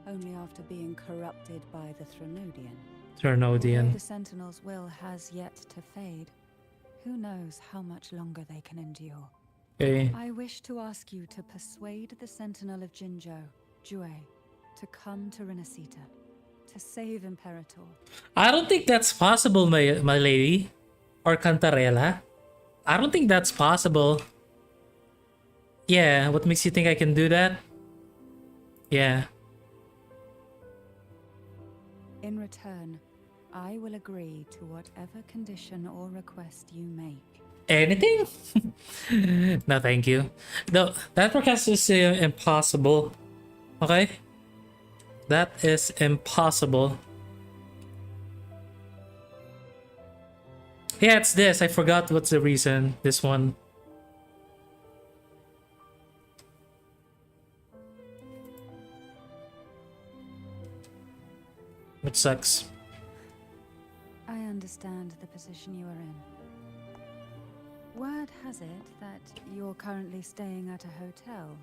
only after being corrupted by the Threnodian. Threnodian. Although the Sentinel's will has yet to fade, who knows how much longer they can endure. Okay. I wish to ask you to persuade the Sentinel of Jinzhou, Jue, to come to Renacita, to save Imperator. I don't think that's possible, my lady. Or Cantarella. I don't think that's possible. Yeah, what makes you think I can do that? Yeah. In return, I will agree to whatever condition or request you make. Anything? No, thank you. No, that request is impossible. Okay? That is impossible. Yeah, it's this. I forgot what's the reason. This one. Which sucks. I understand the position you are in. Word has it that you're currently staying at a hotel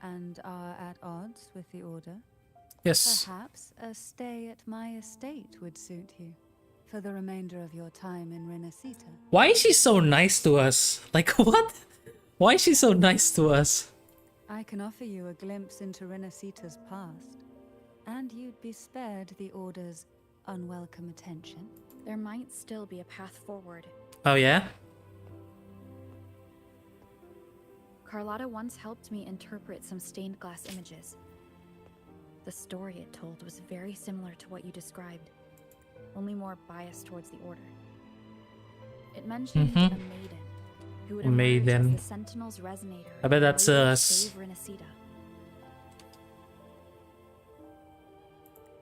and are at odds with the Order. Yes. Perhaps a stay at my estate would suit you for the remainder of your time in Renacita. Why is she so nice to us? Like, what? Why is she so nice to us? I can offer you a glimpse into Renacita's past, and you'd be spared the Order's unwelcome attention. There might still be a path forward. Oh, yeah? Carlotta once helped me interpret some stained glass images. The story it told was very similar to what you described, only more biased towards the Order. It mentioned a maiden who would emerge as the Sentinel's resonator. I bet that's and later us. save Renacita.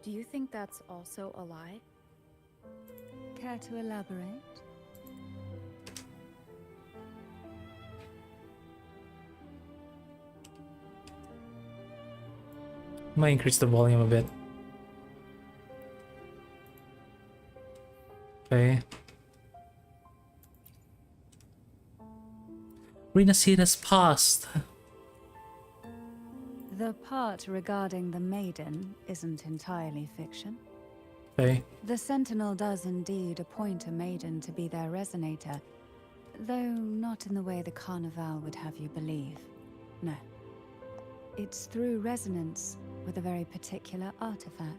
Do you think that's also a lie? Care to elaborate? Might increase the volume a bit. Okay. Renacita's past. The part regarding the maiden isn't entirely fiction. Okay. The Sentinel does indeed appoint a maiden to be their resonator, though not in the way the Carnival would have you believe. No. It's through resonance with a very particular artifact.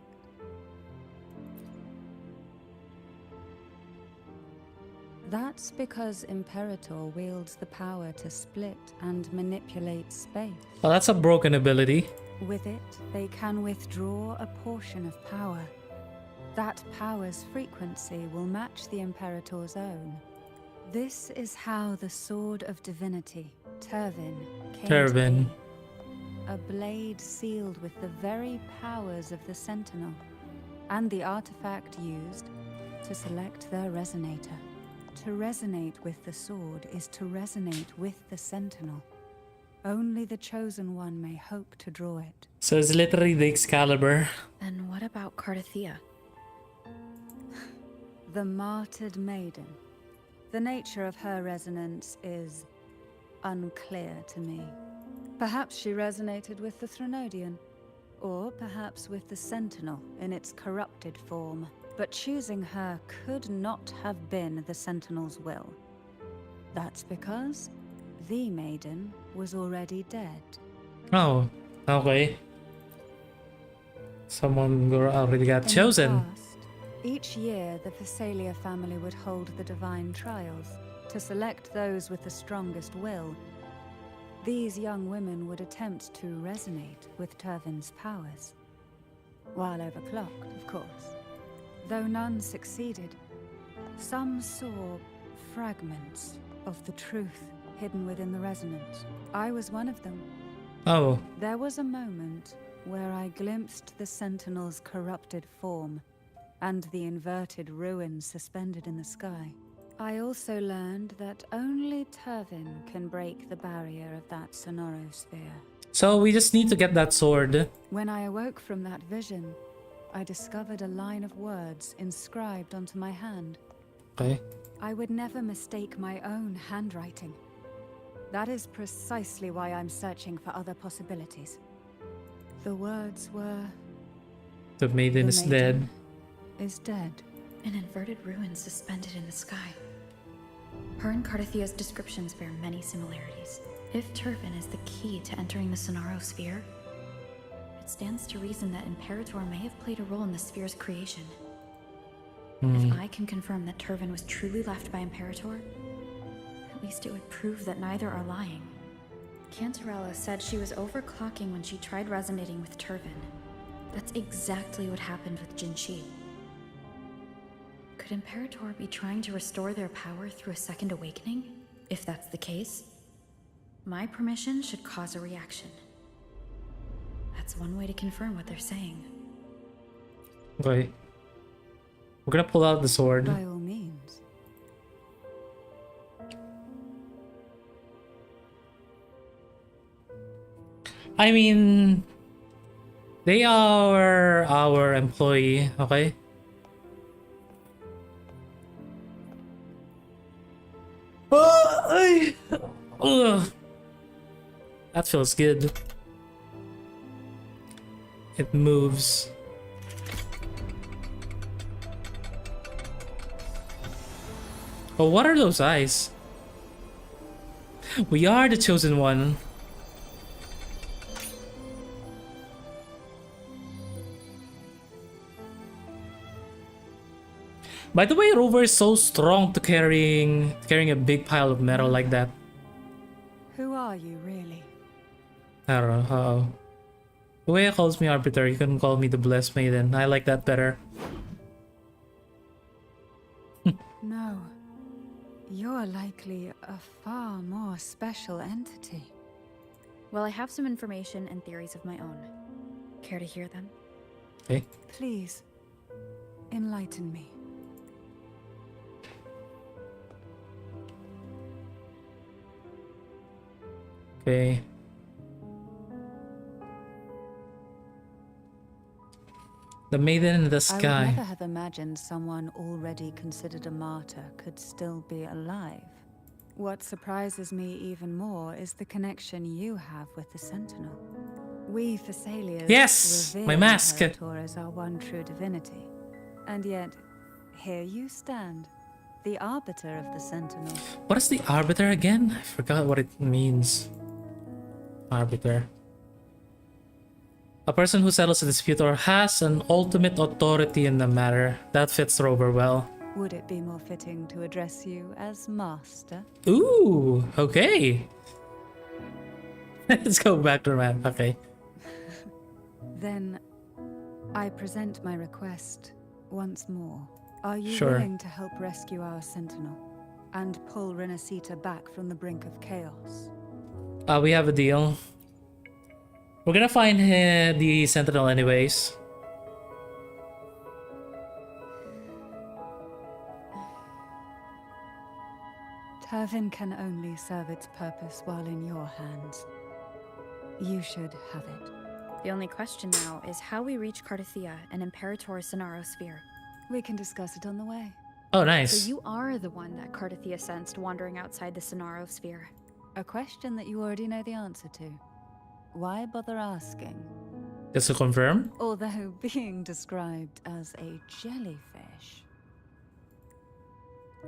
That's because Imperator wields the power to split and manipulate space. Oh, that's a broken ability. With it, they can withdraw a portion of power. That power's frequency will match the Imperator's own. This is how the Sword of Divinity, Turvin, came to be. A blade sealed with the very powers of the Sentinel, and the artifact used to select their resonator. To resonate with the sword is to resonate with the Sentinel. Only the Chosen One may hope to draw it. So it's literally the Excalibur. And what about Cardathia? The Martyred Maiden. The nature of her resonance is unclear to me. Perhaps she resonated with the Threnodian, or perhaps with the Sentinel in its corrupted form. But choosing her could not have been the Sentinel's will. That's because the Maiden was already dead. Oh, okay. Someone already got chosen. In the past, each year the Phasalia family would hold the Divine Trials to select those with the strongest will. These young women would attempt to resonate with Turvin's powers. While overclocked, of course. Though none succeeded, some saw fragments of the truth hidden within the resonance. I was one of them. Oh. There was a moment where I glimpsed the Sentinel's corrupted form and the inverted ruins suspended in the sky. I also learned that only Turvin can break the barrier of that Sonorosphere. So we just need to get that sword. When I awoke from that vision, I discovered a line of words inscribed onto my hand. Okay. I would never mistake my own handwriting. That is precisely why I'm searching for other possibilities. The words were... The maiden is dead. Is dead. An inverted ruin suspended in the sky. Her and Cardathia's descriptions bear many similarities. If Turvin is the key to entering the Sonorosphere, it stands to reason that Imperator may have played a role in the sphere's creation. If I can confirm that Turvin was truly left by Imperator, at least it would prove that neither are lying. Cantarella said she was overclocking when she tried resonating with Turvin. That's exactly what happened with Jinshi. Could Imperator be trying to restore their power through a second awakening? If that's the case, my permission should cause a reaction. That's one way to confirm what they're saying. Okay. We're gonna pull out the sword. By all means. I mean, they are our employee, okay? Ugh. That feels good. It moves. Oh, what are those eyes? We are the chosen one. By the way, Rover is so strong to carrying a big pile of metal like that. Who are you, really? I don't know how. The way he calls me Arbiter, you can call me the Blessed Maiden. I like that better. No. You're likely a far more special entity. Well, I have some information and theories of my own. Care to hear them? Okay. Please, enlighten me. Okay. The Maiden in the I would Sky. never have imagined someone already considered a martyr could still be alive. What surprises me even more is the connection you have with the Sentinel. We Thessalians Yes! revere My mask! the Imperator as our one true divinity. And yet, here you stand, the Arbiter of the Sentinel. What is the Arbiter again? I forgot what it means. Arbiter. A person who settles a dispute or has an ultimate authority in the matter. That fits Rover well. Would it be more fitting to address you as Master? Ooh, okay. Let's go back to the map. Okay. Then, I present my request once more. Are you Sure. willing to help rescue our Sentinel and pull Renacita back from the brink of chaos? We have a deal. We're gonna find the Sentinel anyways. Turvin can only serve its purpose while in your hands. You should have it. The only question now is how we reach Cardathia and Imperator Sonaro Sphere. We can discuss it on the way. Oh, nice. So you are the one that Cardathia sensed wandering outside the Sonaro Sphere. A question that you already know the answer to. Why bother asking? Just to confirm. Although being described as a jellyfish.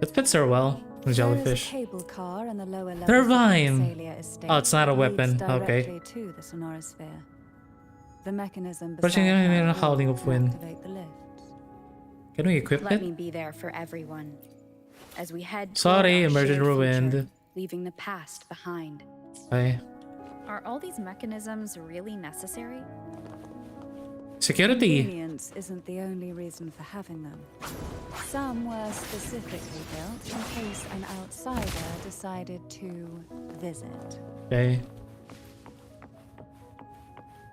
It fits her well. The jellyfish. There is a cable car in the lower levels Turbine! of the Phasalia estate Oh, it's not a that leads weapon. directly Okay. to the Sonorosphere. The mechanism Pushing beside it in her a howling of will wind. activate the lifts. Can we equip Let it? me be there for everyone. As we head toward Sorry, our emergent shared ruined. future, leaving the past behind. Okay. Are all these mechanisms really necessary? Security. Convenience isn't the only reason for having them. Some were specifically built in case an outsider decided to visit. Okay.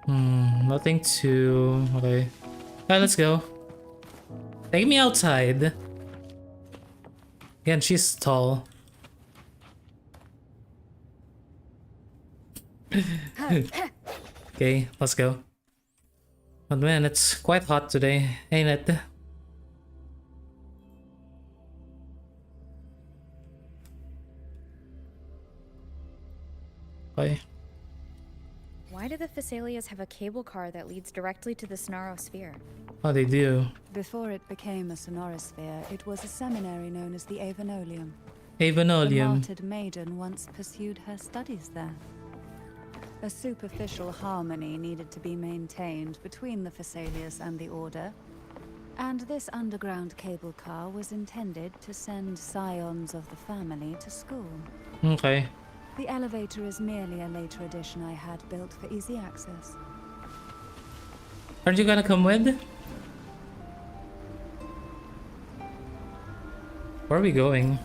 Nothing to... Okay. Alright, let's go. Take me outside. Again, she's tall. Okay, let's go. But man, it's quite hot today, ain't it? Okay. Why do the Thessalias have a cable car that leads directly to the Sonaro Sphere? Oh, they do. Before it became a Sonorosphere, it was a seminary known as the Avenolium. The Avenolium. martyred maiden once pursued her studies there. A superficial harmony needed to be maintained between the Phasaelius and the Order, and this underground cable car was intended to send scions of the family to school. Okay. The elevator is merely a later addition I had built for easy access. Aren't you gonna come with? Where are we going?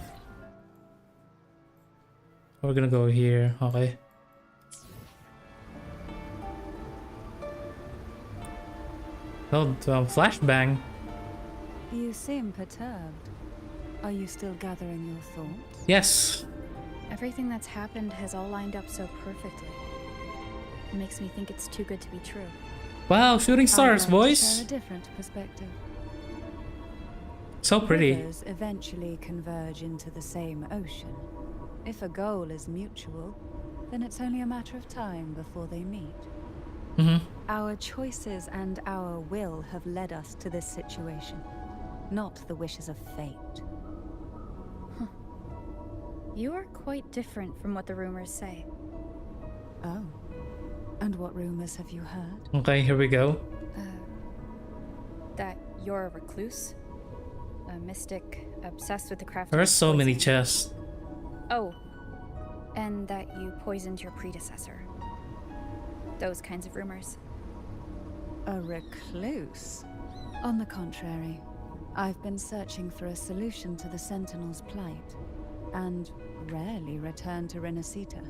We're gonna go here. Okay. Oh, flashbang. You seem perturbed. Are you still gathering your thoughts? Yes. Everything that's happened has all lined up so perfectly. It makes me think it's too good to be true. Wow, shooting stars, I'd like to boys. share a different perspective. So pretty. Rivers eventually converge into the same ocean. If a goal is mutual, then it's only a matter of time before they meet. Mm-hmm. Our choices and our will have led us to this situation, not the wishes of fate. You are quite different from what the rumors say. Oh. And what rumors have you heard? Okay, here we go. That you're a recluse? A mystic obsessed with the craft There are of so many poison. chests. Oh, and that you poisoned your predecessor. Those kinds of rumors. A recluse? On the contrary, I've been searching for a solution to the Sentinel's plight, and rarely return to Renacita.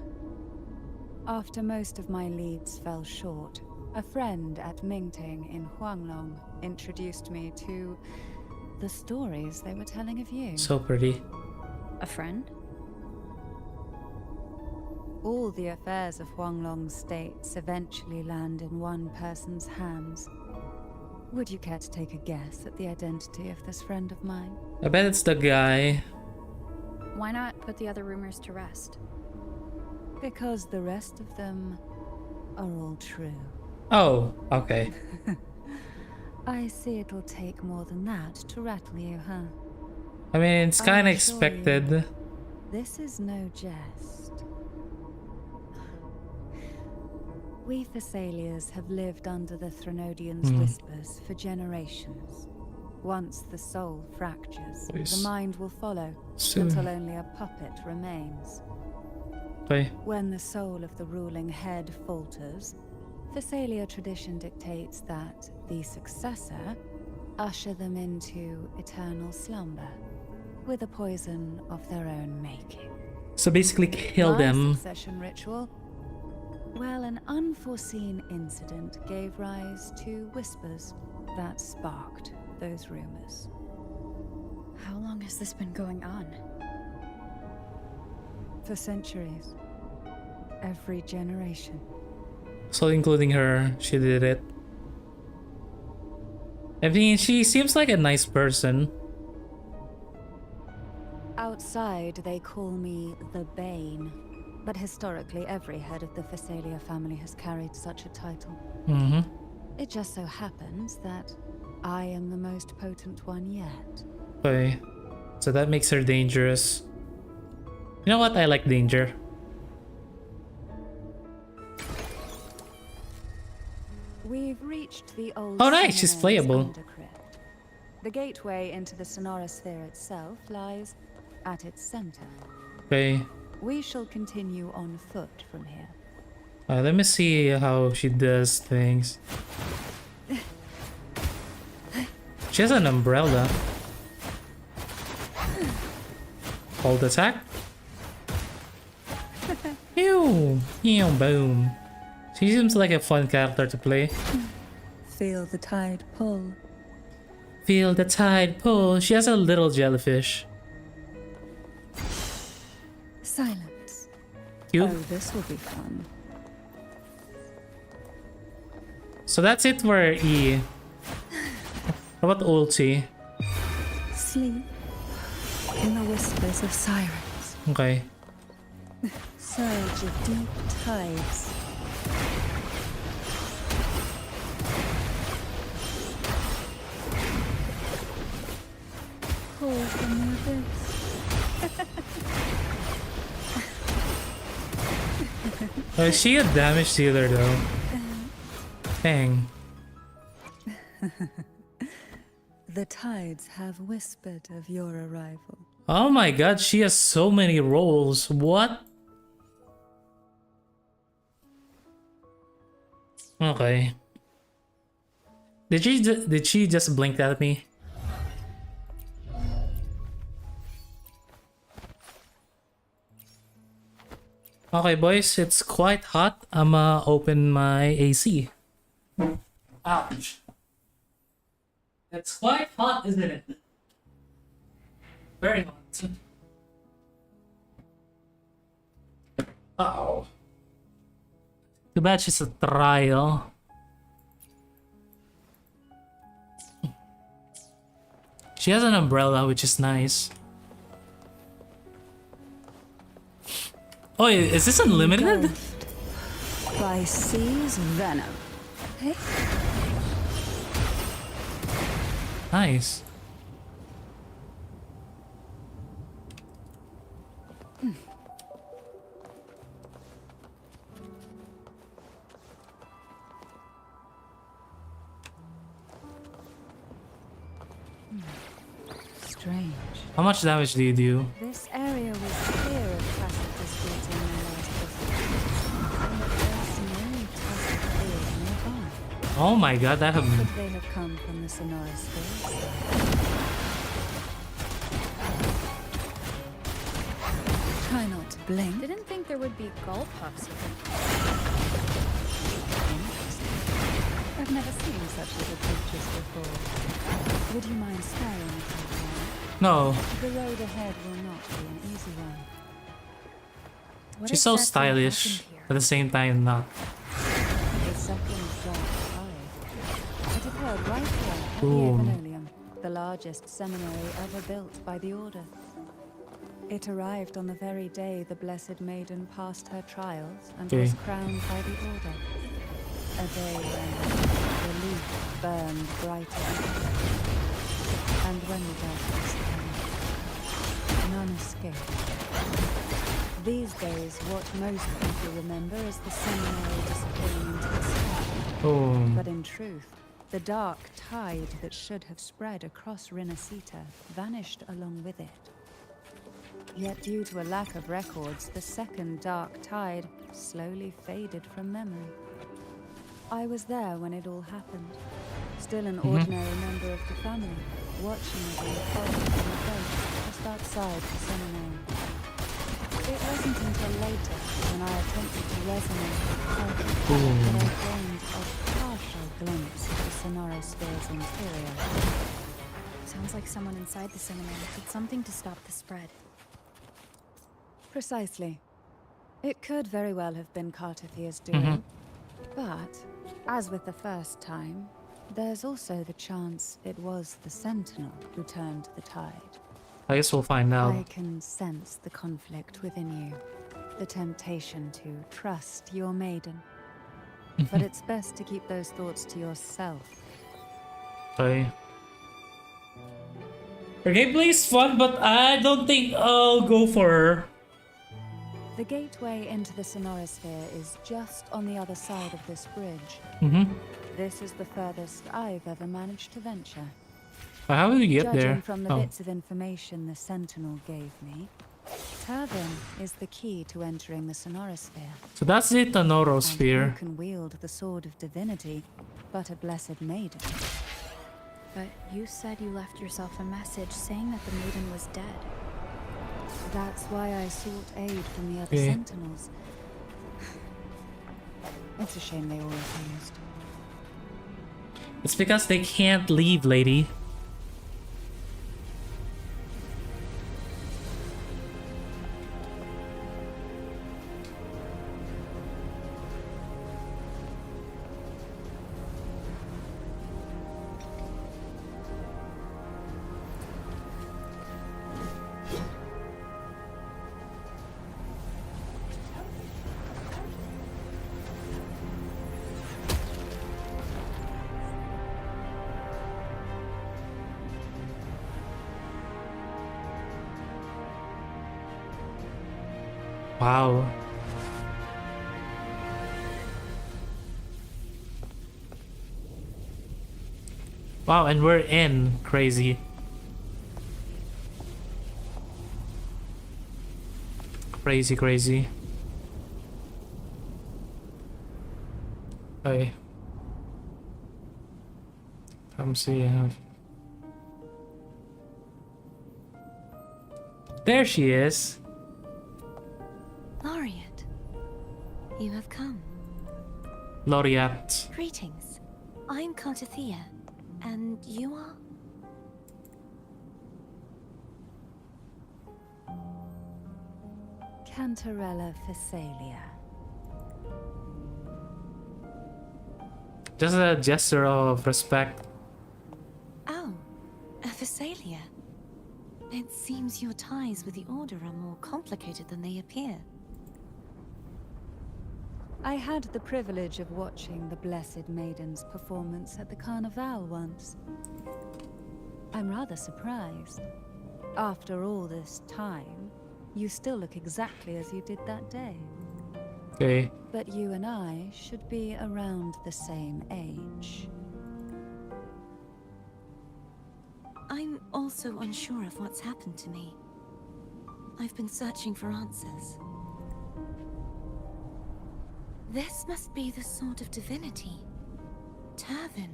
After most of my leads fell short, a friend at Mingting in Huanglong introduced me to the stories they were telling of you. So pretty. A friend? All the affairs of Huanglong's states eventually land in one person's hands. Would you care to take a guess at the identity of this friend of mine? I bet it's the guy. Why not put the other rumors to rest? Because the rest of them are all true. Oh, okay. I see it'll take more than that to rattle you, huh? I mean, it's kind I of assure expected. you, this is no jest. We Thessalians have lived under the Threnodians' whispers for generations. Once the soul fractures, Please. the mind will follow Soon. until only a puppet remains. Okay. When the soul of the ruling head falters, Thessalia tradition dictates that the successor usher them into eternal slumber, with a poison of their own making. So basically kill My them. succession ritual? Well, an unforeseen incident gave rise to whispers that sparked those rumors. How long has this been going on? For centuries. Every generation. So including her, she did it. I mean, she seems like a nice person. Outside, they call me the Bane. But historically, every head of the Thessalia family has carried such a title. Mm-hmm. It just so happens that I am the most potent one yet. Okay. So that makes her dangerous. You know what? I like danger. We've reached the old Oh, nice, she's Seminars playable. Undercrypt. The gateway into the Sonorosphere itself lies at its center. Okay. We shall continue on foot from here. Let me see how she does things. She has an umbrella. Hold attack. Ew. Ew, boom. She seems like a fun character to play. Feel the tide pull. Feel the tide pull. She has a little jellyfish. Silence. Cute. Oh, this will be fun. So that's it for E. How about ulti? Sleep in the whispers of sirens. Okay. Surge of deep tides. Pour from the abyss. Is she a damage dealer though? Dang. The tides have whispered of your arrival. Oh my god, she has so many roles. What? Okay. Did she just blink at me? Okay, boys, it's quite hot. I'ma open my AC. Ouch. It's quite hot, isn't it? Very hot. Oh. Too bad she's a trial. She has an umbrella, which is nice. Oh, is this unlimited? By Sea's venom. Hey? Nice. Strange. How much damage do you do? This area was clear of Tasset disputing in the last visit. And that there's some really Tasset fields nearby. Oh my god, that Could have... they have come from the Sonoran Spheres? Try not to blink. Didn't think there would be gull puffs here. I've never seen such little creatures before. Would you mind staring at them? No. The road ahead will not be an easy one. What She's so exactly stylish. happened here? At the same time, not. The second dark tide. It occurred right here at the Boom. Avenolium, the largest seminary ever built by the Order. It arrived on the very day the Blessed Maiden passed her trials and was Okay. crowned by the Order. A day when relief burned brighter than ever. And when the darkness came, none escaped. These days, what most people remember is the seminary disappearing into the sky. Boom. But in truth, the dark tide that should have spread across Rinascita vanished along with it. Yet due to a lack of records, the second dark tide slowly faded from memory. I was there when it all happened, still an ordinary member of the family, watching it unfold from a boat just outside the seminary. It wasn't until later, when I attempted to resonate with her, that I gained a partial glimpse of the Sonoran Sphere's interior. Sounds like someone inside the seminary did something to stop the spread. Precisely. It could very well have been Cartathia's doing. But, as with the first time, there's also the chance it was the Sentinel who turned the tide. I guess we'll find out. I can sense the conflict within you, the temptation to trust your maiden. But it's best to keep those thoughts to yourself. Okay. Her gameplay is fun, but I don't think I'll go for her. The gateway into the Sonoran Sphere is just on the other side of this bridge. This is the furthest I've ever managed to venture. How will we get Judging there? from the bits of information the Sentinel gave me, Turvin is the key to entering the Sonoran Sphere. So that's the And Tonorosphere. who can wield the Sword of Divinity but a Blessed Maiden? But you said you left yourself a message saying that the maiden was dead. That's why I sought aid from the other Okay. Sentinels. It's a shame they all refused. It's because they can't leave, lady. Wow. Wow, and we're in. Crazy. Crazy, crazy. Okay. Come see. There she is. Laureate, you have come. Laureate. Greetings. I'm Cartathia, and you are? Cantarella Phasalia. Just a gesture of respect. Oh, a Phasalia. It seems your ties with the Order are more complicated than they appear. I had the privilege of watching the Blessed Maiden's performance at the Carnival once. I'm rather surprised. After all this time, you still look exactly as you did that day. Okay. But you and I should be around the same age. I'm also unsure of what's happened to me. I've been searching for answers. This must be the Sword of Divinity. Turvin.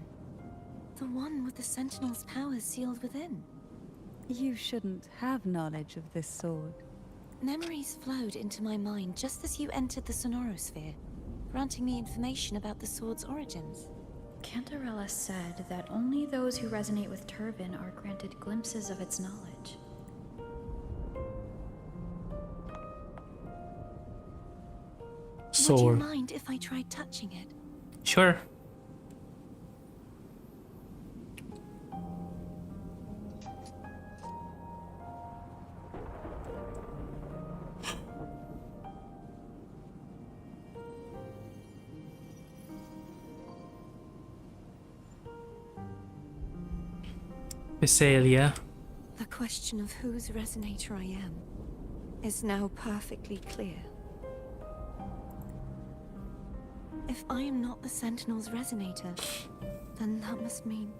The one with the Sentinel's powers sealed within. You shouldn't have knowledge of this sword. Memories flowed into my mind just as you entered the Sonorosphere, granting me information about the sword's origins. Cantarella said that only those who resonate with Turvin are granted glimpses of its knowledge. Sword. Would you mind if I tried touching it? Sure. Phasalia. The question of whose resonator I am is now perfectly clear. If I am not the Sentinel's resonator, then that must mean...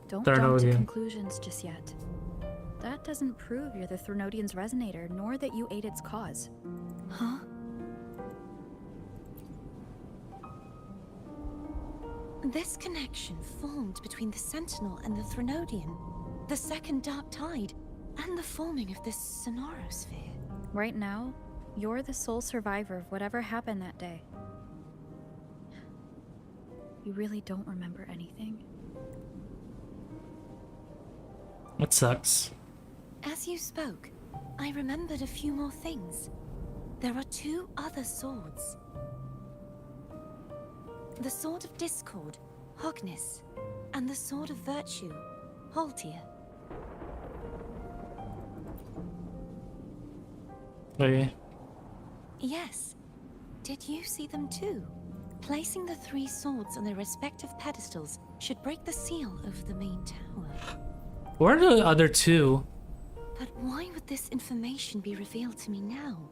Don't Don't know jump to again. conclusions just yet. That doesn't prove you're the Threnodian's resonator, nor that you aid its cause. Huh? This connection formed between the Sentinel and the Threnodian, the second Dark Tide, and the forming of this Sonorosphere. Right now, you're the sole survivor of whatever happened that day. You really don't remember anything? It sucks. As you spoke, I remembered a few more things. There are two other swords. The Sword of Discord, Hognis, and the Sword of Virtue, Haltia. Okay. Yes. Did you see them too? Placing the three swords on their respective pedestals should break the seal over the main tower. Where are the other two? But why would this information be revealed to me now?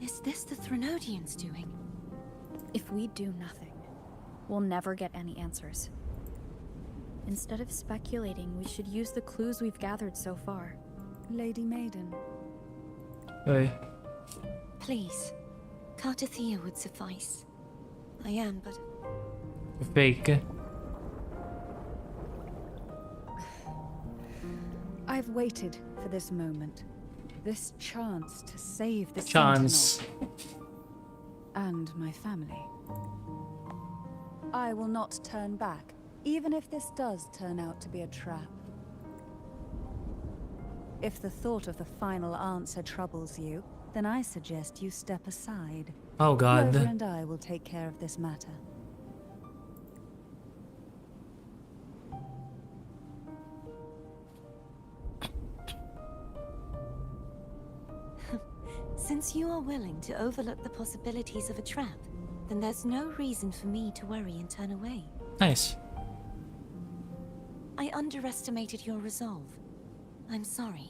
Is this the Threnodians' doing? If we do nothing, we'll never get any answers. Instead of speculating, we should use the clues we've gathered so far. Lady Maiden, Okay. Please, Cartathea would suffice. I am, but Fake. I've waited for this moment. This chance to save the Chance. Sentinel and my family. I will not turn back, even if this does turn out to be a trap. If the thought of the final answer troubles you, then I suggest you step aside. Oh god. Rover and I will take care of this matter. since you are willing to overlook the possibilities of a trap, then there's no reason for me to worry and turn away. Nice. I underestimated your resolve. I'm sorry.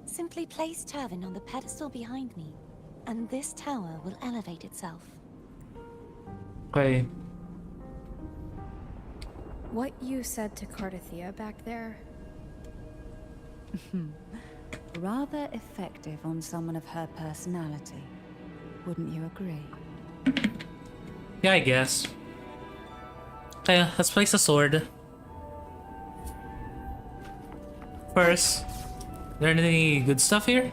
Simply place Turvin on the pedestal behind me, and this tower will elevate itself. Okay. What you said to Cartathea back there, Rather effective on someone of her personality. Wouldn't you agree? Yeah, I guess. Okay, let's place a sword. First, is there any good stuff here?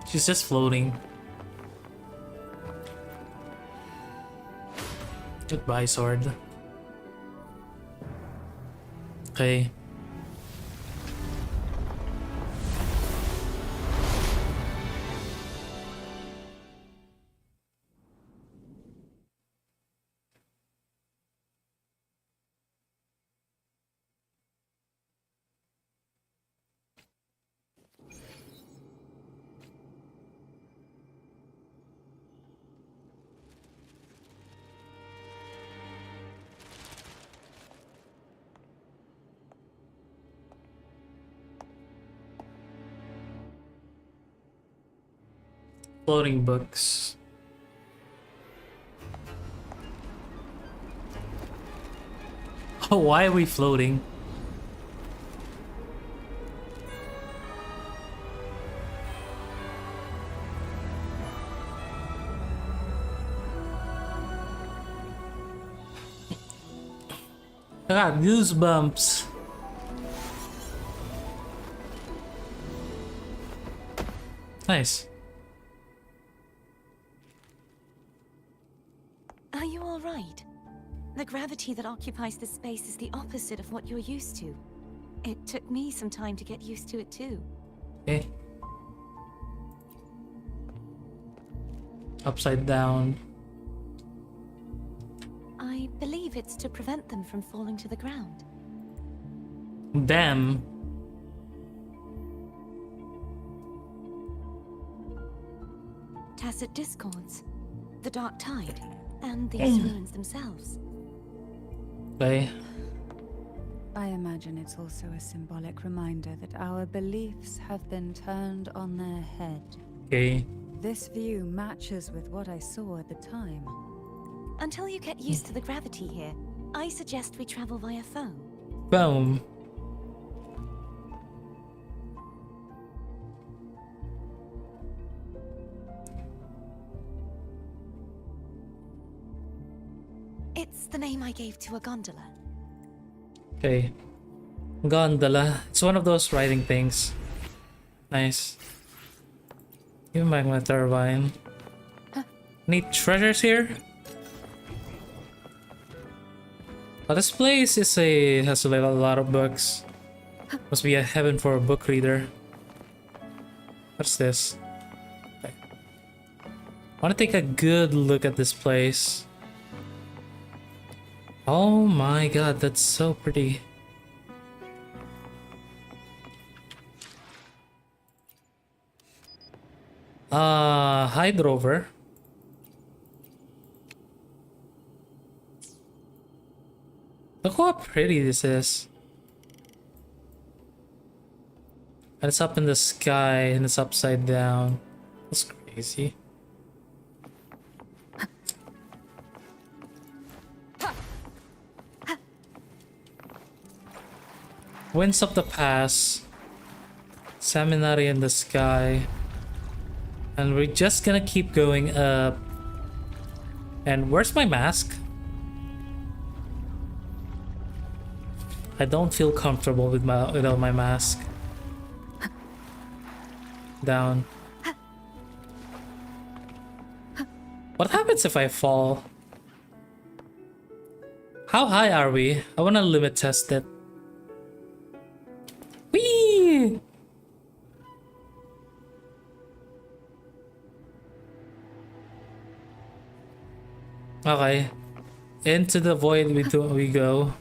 She's just floating. Goodbye, sword. Okay. Floating books. Oh, why are we floating? I got goosebumps. Nice. Are you all right? The gravity that occupies this space is the opposite of what you're used to. It took me some time to get used to it too. Okay. Upside down. I believe it's to prevent them from falling to the ground. Damn. Tacit discords, the dark tide, and these ruins themselves. Okay. I imagine it's also a symbolic reminder that our beliefs have been turned on their head. Okay. This view matches with what I saw at the time. Until you get used to the gravity here, I suggest we travel via foam. Boom. It's the name I gave to a gondola. Okay. Gondola. It's one of those riding things. Nice. Give me back my turbine. Any treasures here? Oh, this place has a lot of books. Must be a heaven for a book reader. What's this? Okay. I want to take a good look at this place. Oh my god, that's so pretty. Hi Drover. Look how pretty this is. And it's up in the sky and it's upside down. That's crazy. Winds up the pass. Seminary in the sky. And we're just gonna keep going up. And where's my mask? I don't feel comfortable without my mask. Down. What happens if I fall? How high are we? I wanna limit test it. Whee! Okay. Into the void we go.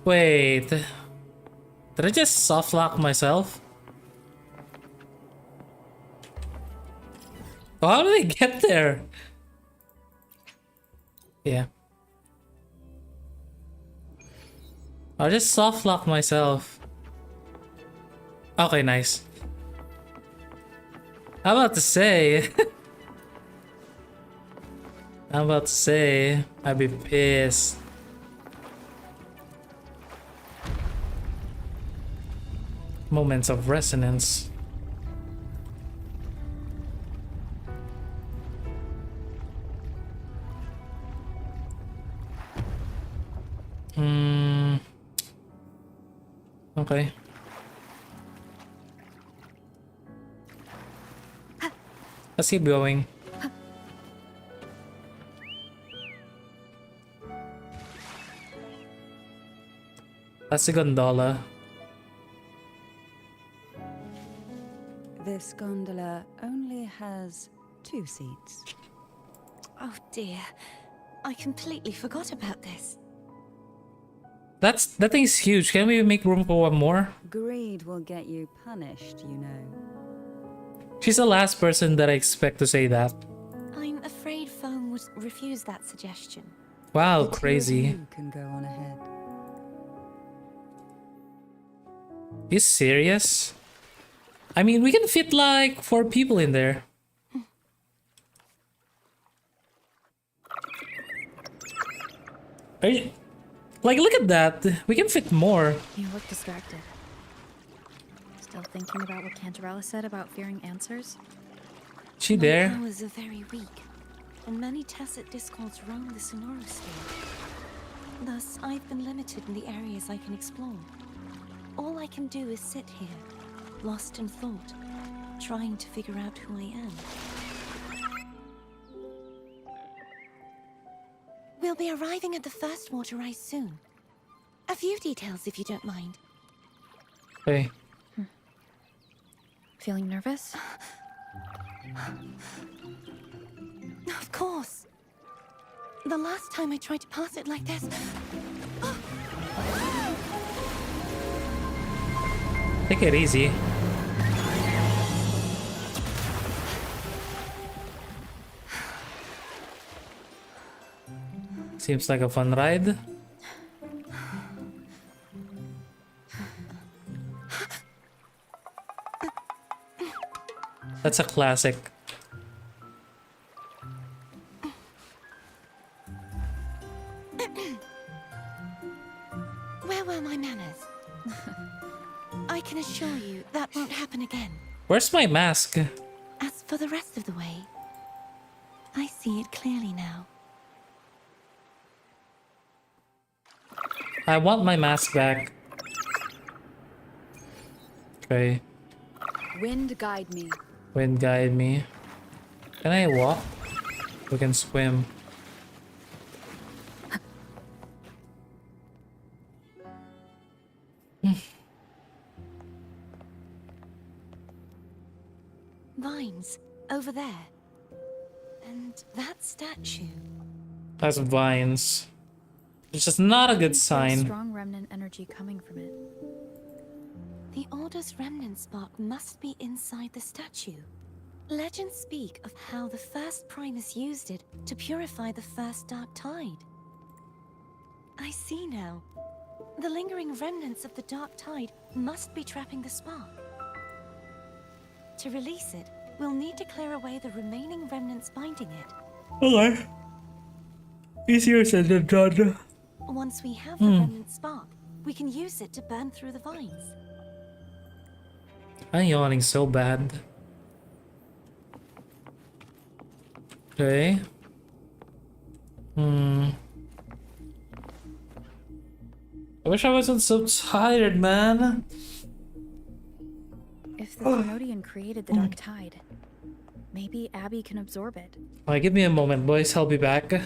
Wait. Did I just soft lock myself? Oh, how did I get there? Yeah. I just soft lock myself. Okay, nice. I'm about to say. I'd be pissed. Moments of resonance. Okay. Let's keep going. That's a gondola. This gondola only has 2 seats. Oh dear. I completely forgot about this. That thing's huge. Can we make room for one more? Greed will get you punished, you know. She's the last person that I expect to say that. I'm afraid Foam would refuse that suggestion. Wow, The two of crazy. you can go on ahead. You serious? I mean, we can fit like 4 people in there. Are you, like, look at that. We can fit more. You look distracted. Still thinking about what Cantarella said about fearing answers? She My there? powers are very weak, and many tacit discords roam the Sonorosphere. Thus, I've been limited in the areas I can explore. All I can do is sit here, lost in thought, trying to figure out who I am. We'll be arriving at the first water rise soon. A few details, if you don't mind. Hey. Feeling nervous? Of course. The last time I tried to pass it like this... Take it easy. Seems like a fun ride. That's a classic. Where were my manners? I can assure you that won't happen again. Where's my mask? As for the rest of the way, I see it clearly now. I want my mask back. Okay. Wind guide me. Wind guide me. Can I walk? We can swim. Vines, over there. And that statue. Has vines. It's just not a good There's sign. strong remnant energy coming from it. The Order's remnant spark must be inside the statue. Legends speak of how the first Primus used it to purify the first Dark Tide. I see now. The lingering remnants of the Dark Tide must be trapping the spark. To release it, we'll need to clear away the remaining remnants binding it. Okay. Easier said than done. Once we have the remnant spark, we can use it to burn through the vines. I'm yawning so bad. Okay. I wish I wasn't so tired, man. If the Thermodian created the Dark Tide, maybe Abby can absorb it. Alright, give me a moment, boys. I'll be back.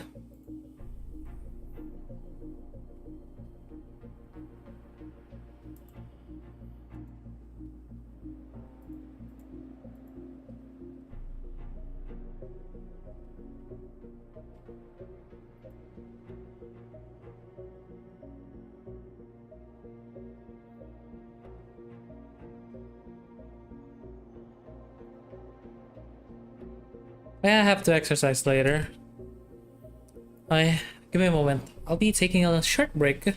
I have to exercise later. Give me a moment. I'll be taking a short break.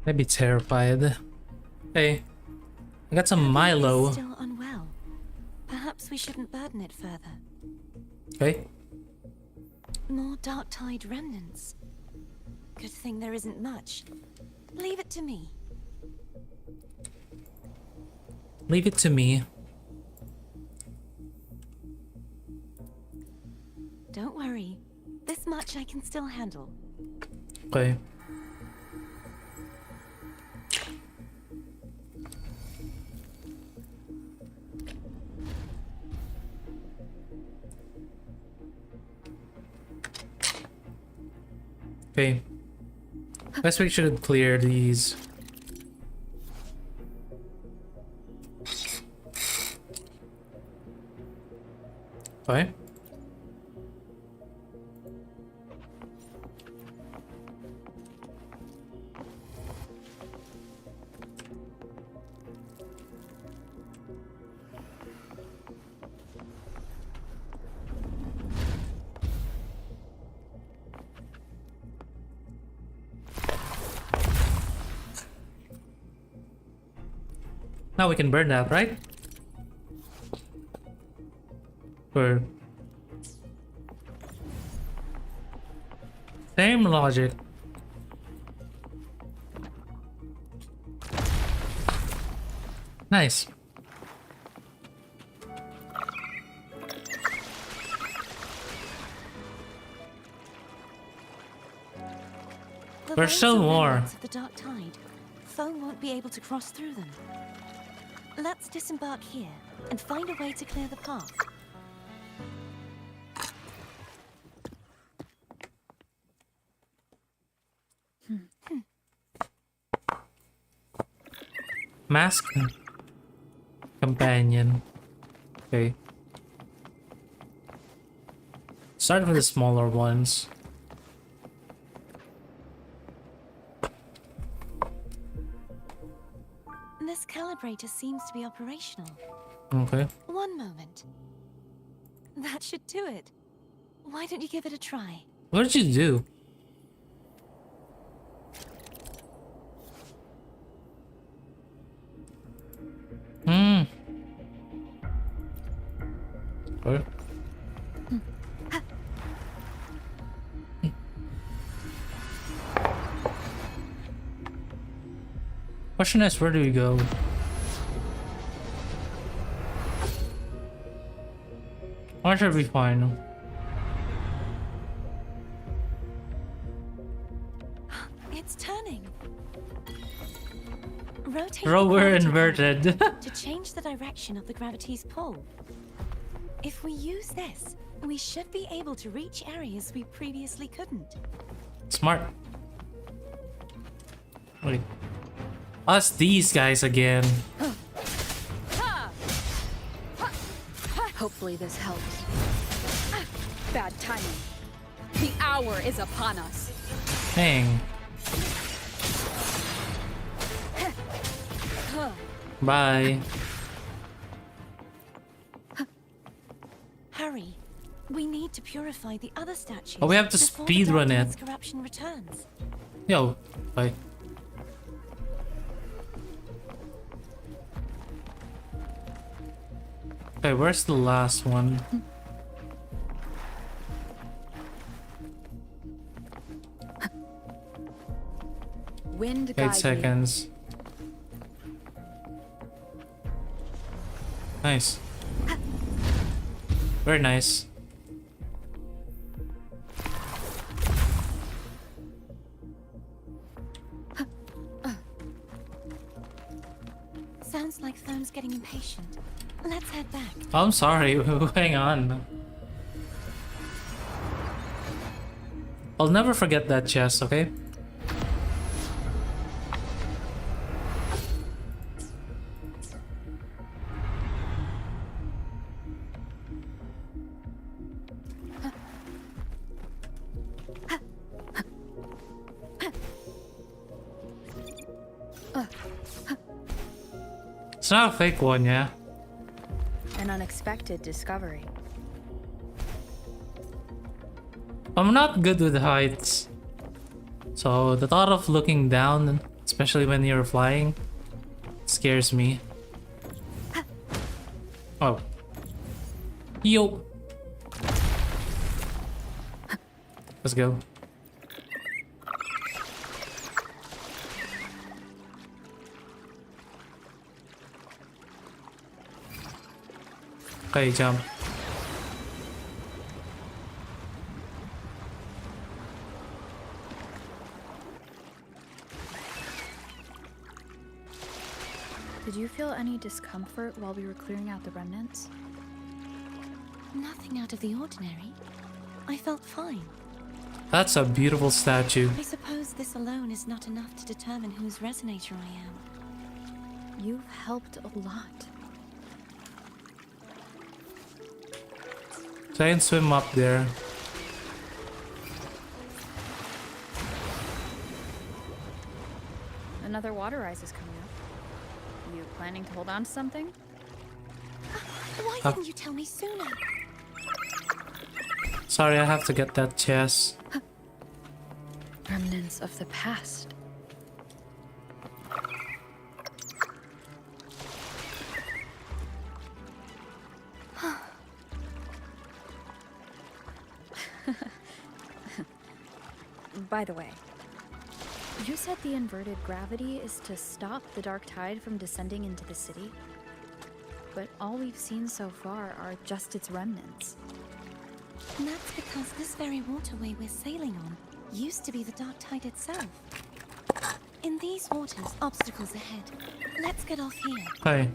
I'd be terrified. Hey, I got some Milo. It's still unwell. Perhaps we shouldn't burden it further. Okay. More dark tide remnants. Good thing there isn't much. Leave it to me. Leave it to me. Don't worry. This much I can still handle. Okay. Okay. Guess we should clear these. Okay. Now we can burn that, right? Or same logic. Nice. There's still more. Of the dark tide. Foe won't be able to cross through them. Let's disembark here and find a way to clear the path. Mask companion. Okay. Start with the smaller ones. This calibrator seems to be operational. Okay. One moment. That should do it. Why don't you give it a try? What did you do? What? Question is, where do we go? Why should we find? It's turning. Rotate the Rover gravity inverted. to change the direction of the gravity's pull. If we use this, we should be able to reach areas we previously couldn't. Smart. Wait. Us these guys again. Hopefully this helps. Bad timing. The hour is upon us. Dang. Bye. Hurry. We need to purify the other statues. Oh, we have to before the speedrun Dark Tide's it. corruption returns. Yo, bye. Okay, where's the last one? Wind 8 guide me. seconds. Nice. Very nice. Looks like Therm's getting impatient. Let's head back. Oh, I'm sorry. Hang on. I'll never forget that chest, okay? It's not a fake one, yeah? An unexpected discovery. I'm not good with heights. So the thought of looking down, especially when you're flying, scares me. Oh. Yo. Let's go. Okay, jump. Did you feel any discomfort while we were clearing out the remnants? Nothing out of the ordinary. I felt fine. That's a beautiful statue. I suppose this alone is not enough to determine whose resonator I am. You've helped a lot. Try and swim up there. Another water rise is coming up. You planning to hold on to something? Why didn't you tell me sooner? Sorry, I have to get that chest. Remnants of the past. By the way, you said the inverted gravity is to stop the dark tide from descending into the city? But all we've seen so far are just its remnants. And that's because this very waterway we're sailing on used to be the dark tide itself. In these waters, obstacles ahead. Let's get off here. Hi.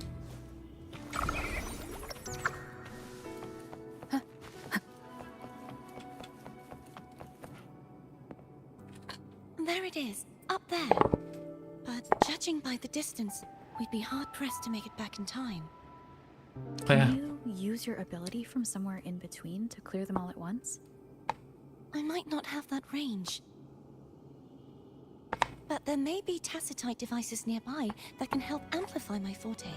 There it is, up there. But judging by the distance, we'd be hard-pressed to make it back in time. Yeah. Can you use your ability from somewhere in between to clear them all at once? I might not have that range. But there may be tacitite devices nearby that can help amplify my forte.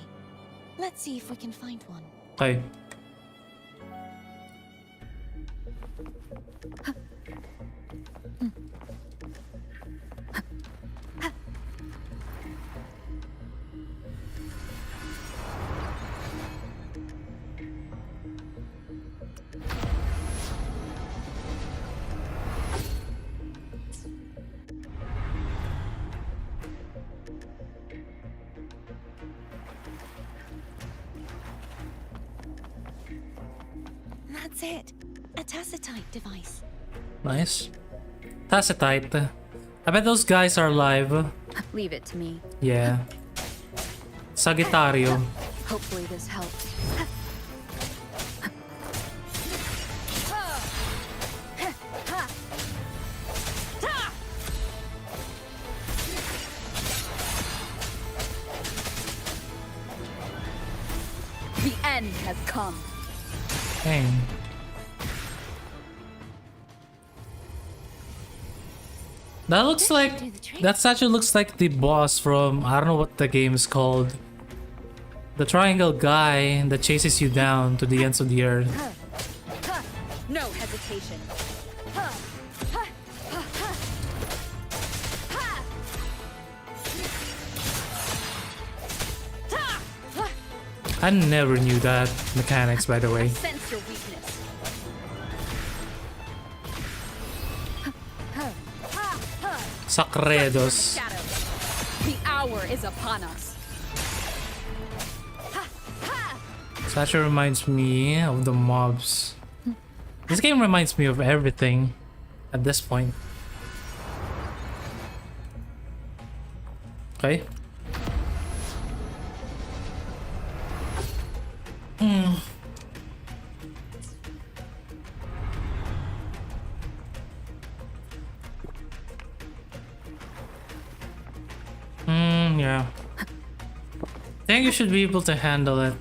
Let's see if we can find one. Hi. That's it. A tacitite device. Nice. Tacitite. I bet those guys are live. Leave it to me. Yeah. Sagittario. Hopefully this helps. The end has come. Dang. That looks like... That statue looks like the boss from... I don't know what the game is called. The triangle guy that chases you down to the ends of the earth. No hesitation. I never knew that mechanics, by the way. Sense your weakness. Sacredos. The hour is upon us. Statue reminds me of the mobs. This game reminds me of everything at this point. Okay. Yeah. I think you should be able to handle it.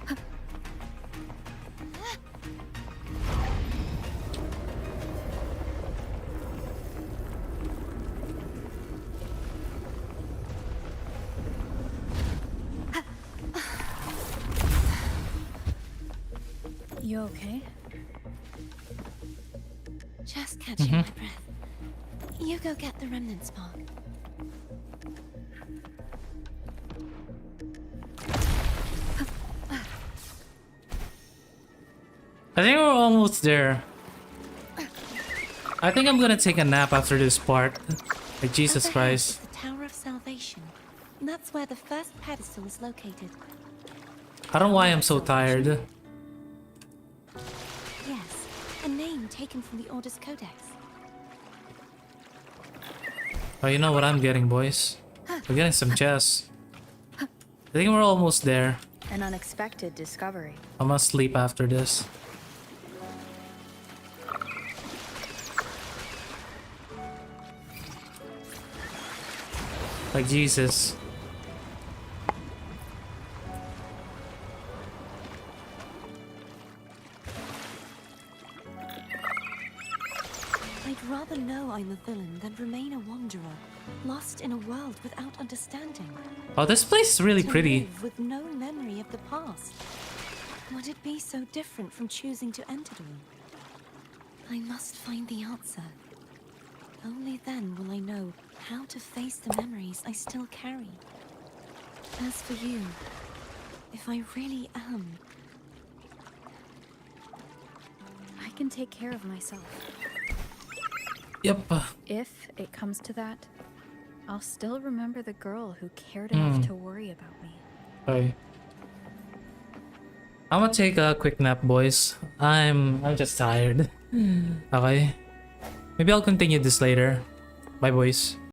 You okay? Just catching my breath. You go get the remnant spark. I think we're almost there. I think I'm gonna take a nap after this part. Like, Jesus Up ahead Christ. is the Tower of Salvation. That's where the first pedestal is located. I don't know why I'm so tired. Yes, a name taken from the Order's Codex. Oh, you know what I'm getting, boys? We're getting some chests. I think we're almost there. An unexpected discovery. I must sleep after this. Like, Jesus. I'd rather know I'm a villain than remain a wanderer, lost in a world without understanding. Oh, this place is really To pretty. live with no memory of the past. Would it be so different from choosing to end it all? I must find the answer. Only then will I know how to face the memories I still carry. As for you, if I really am... I can take care of myself. Yep. If it comes to that, I'll still remember the girl who cared enough to worry about me. Okay. I'm gonna take a quick nap, boys. I'm just tired. Okay. Maybe I'll continue this later. Bye, boys.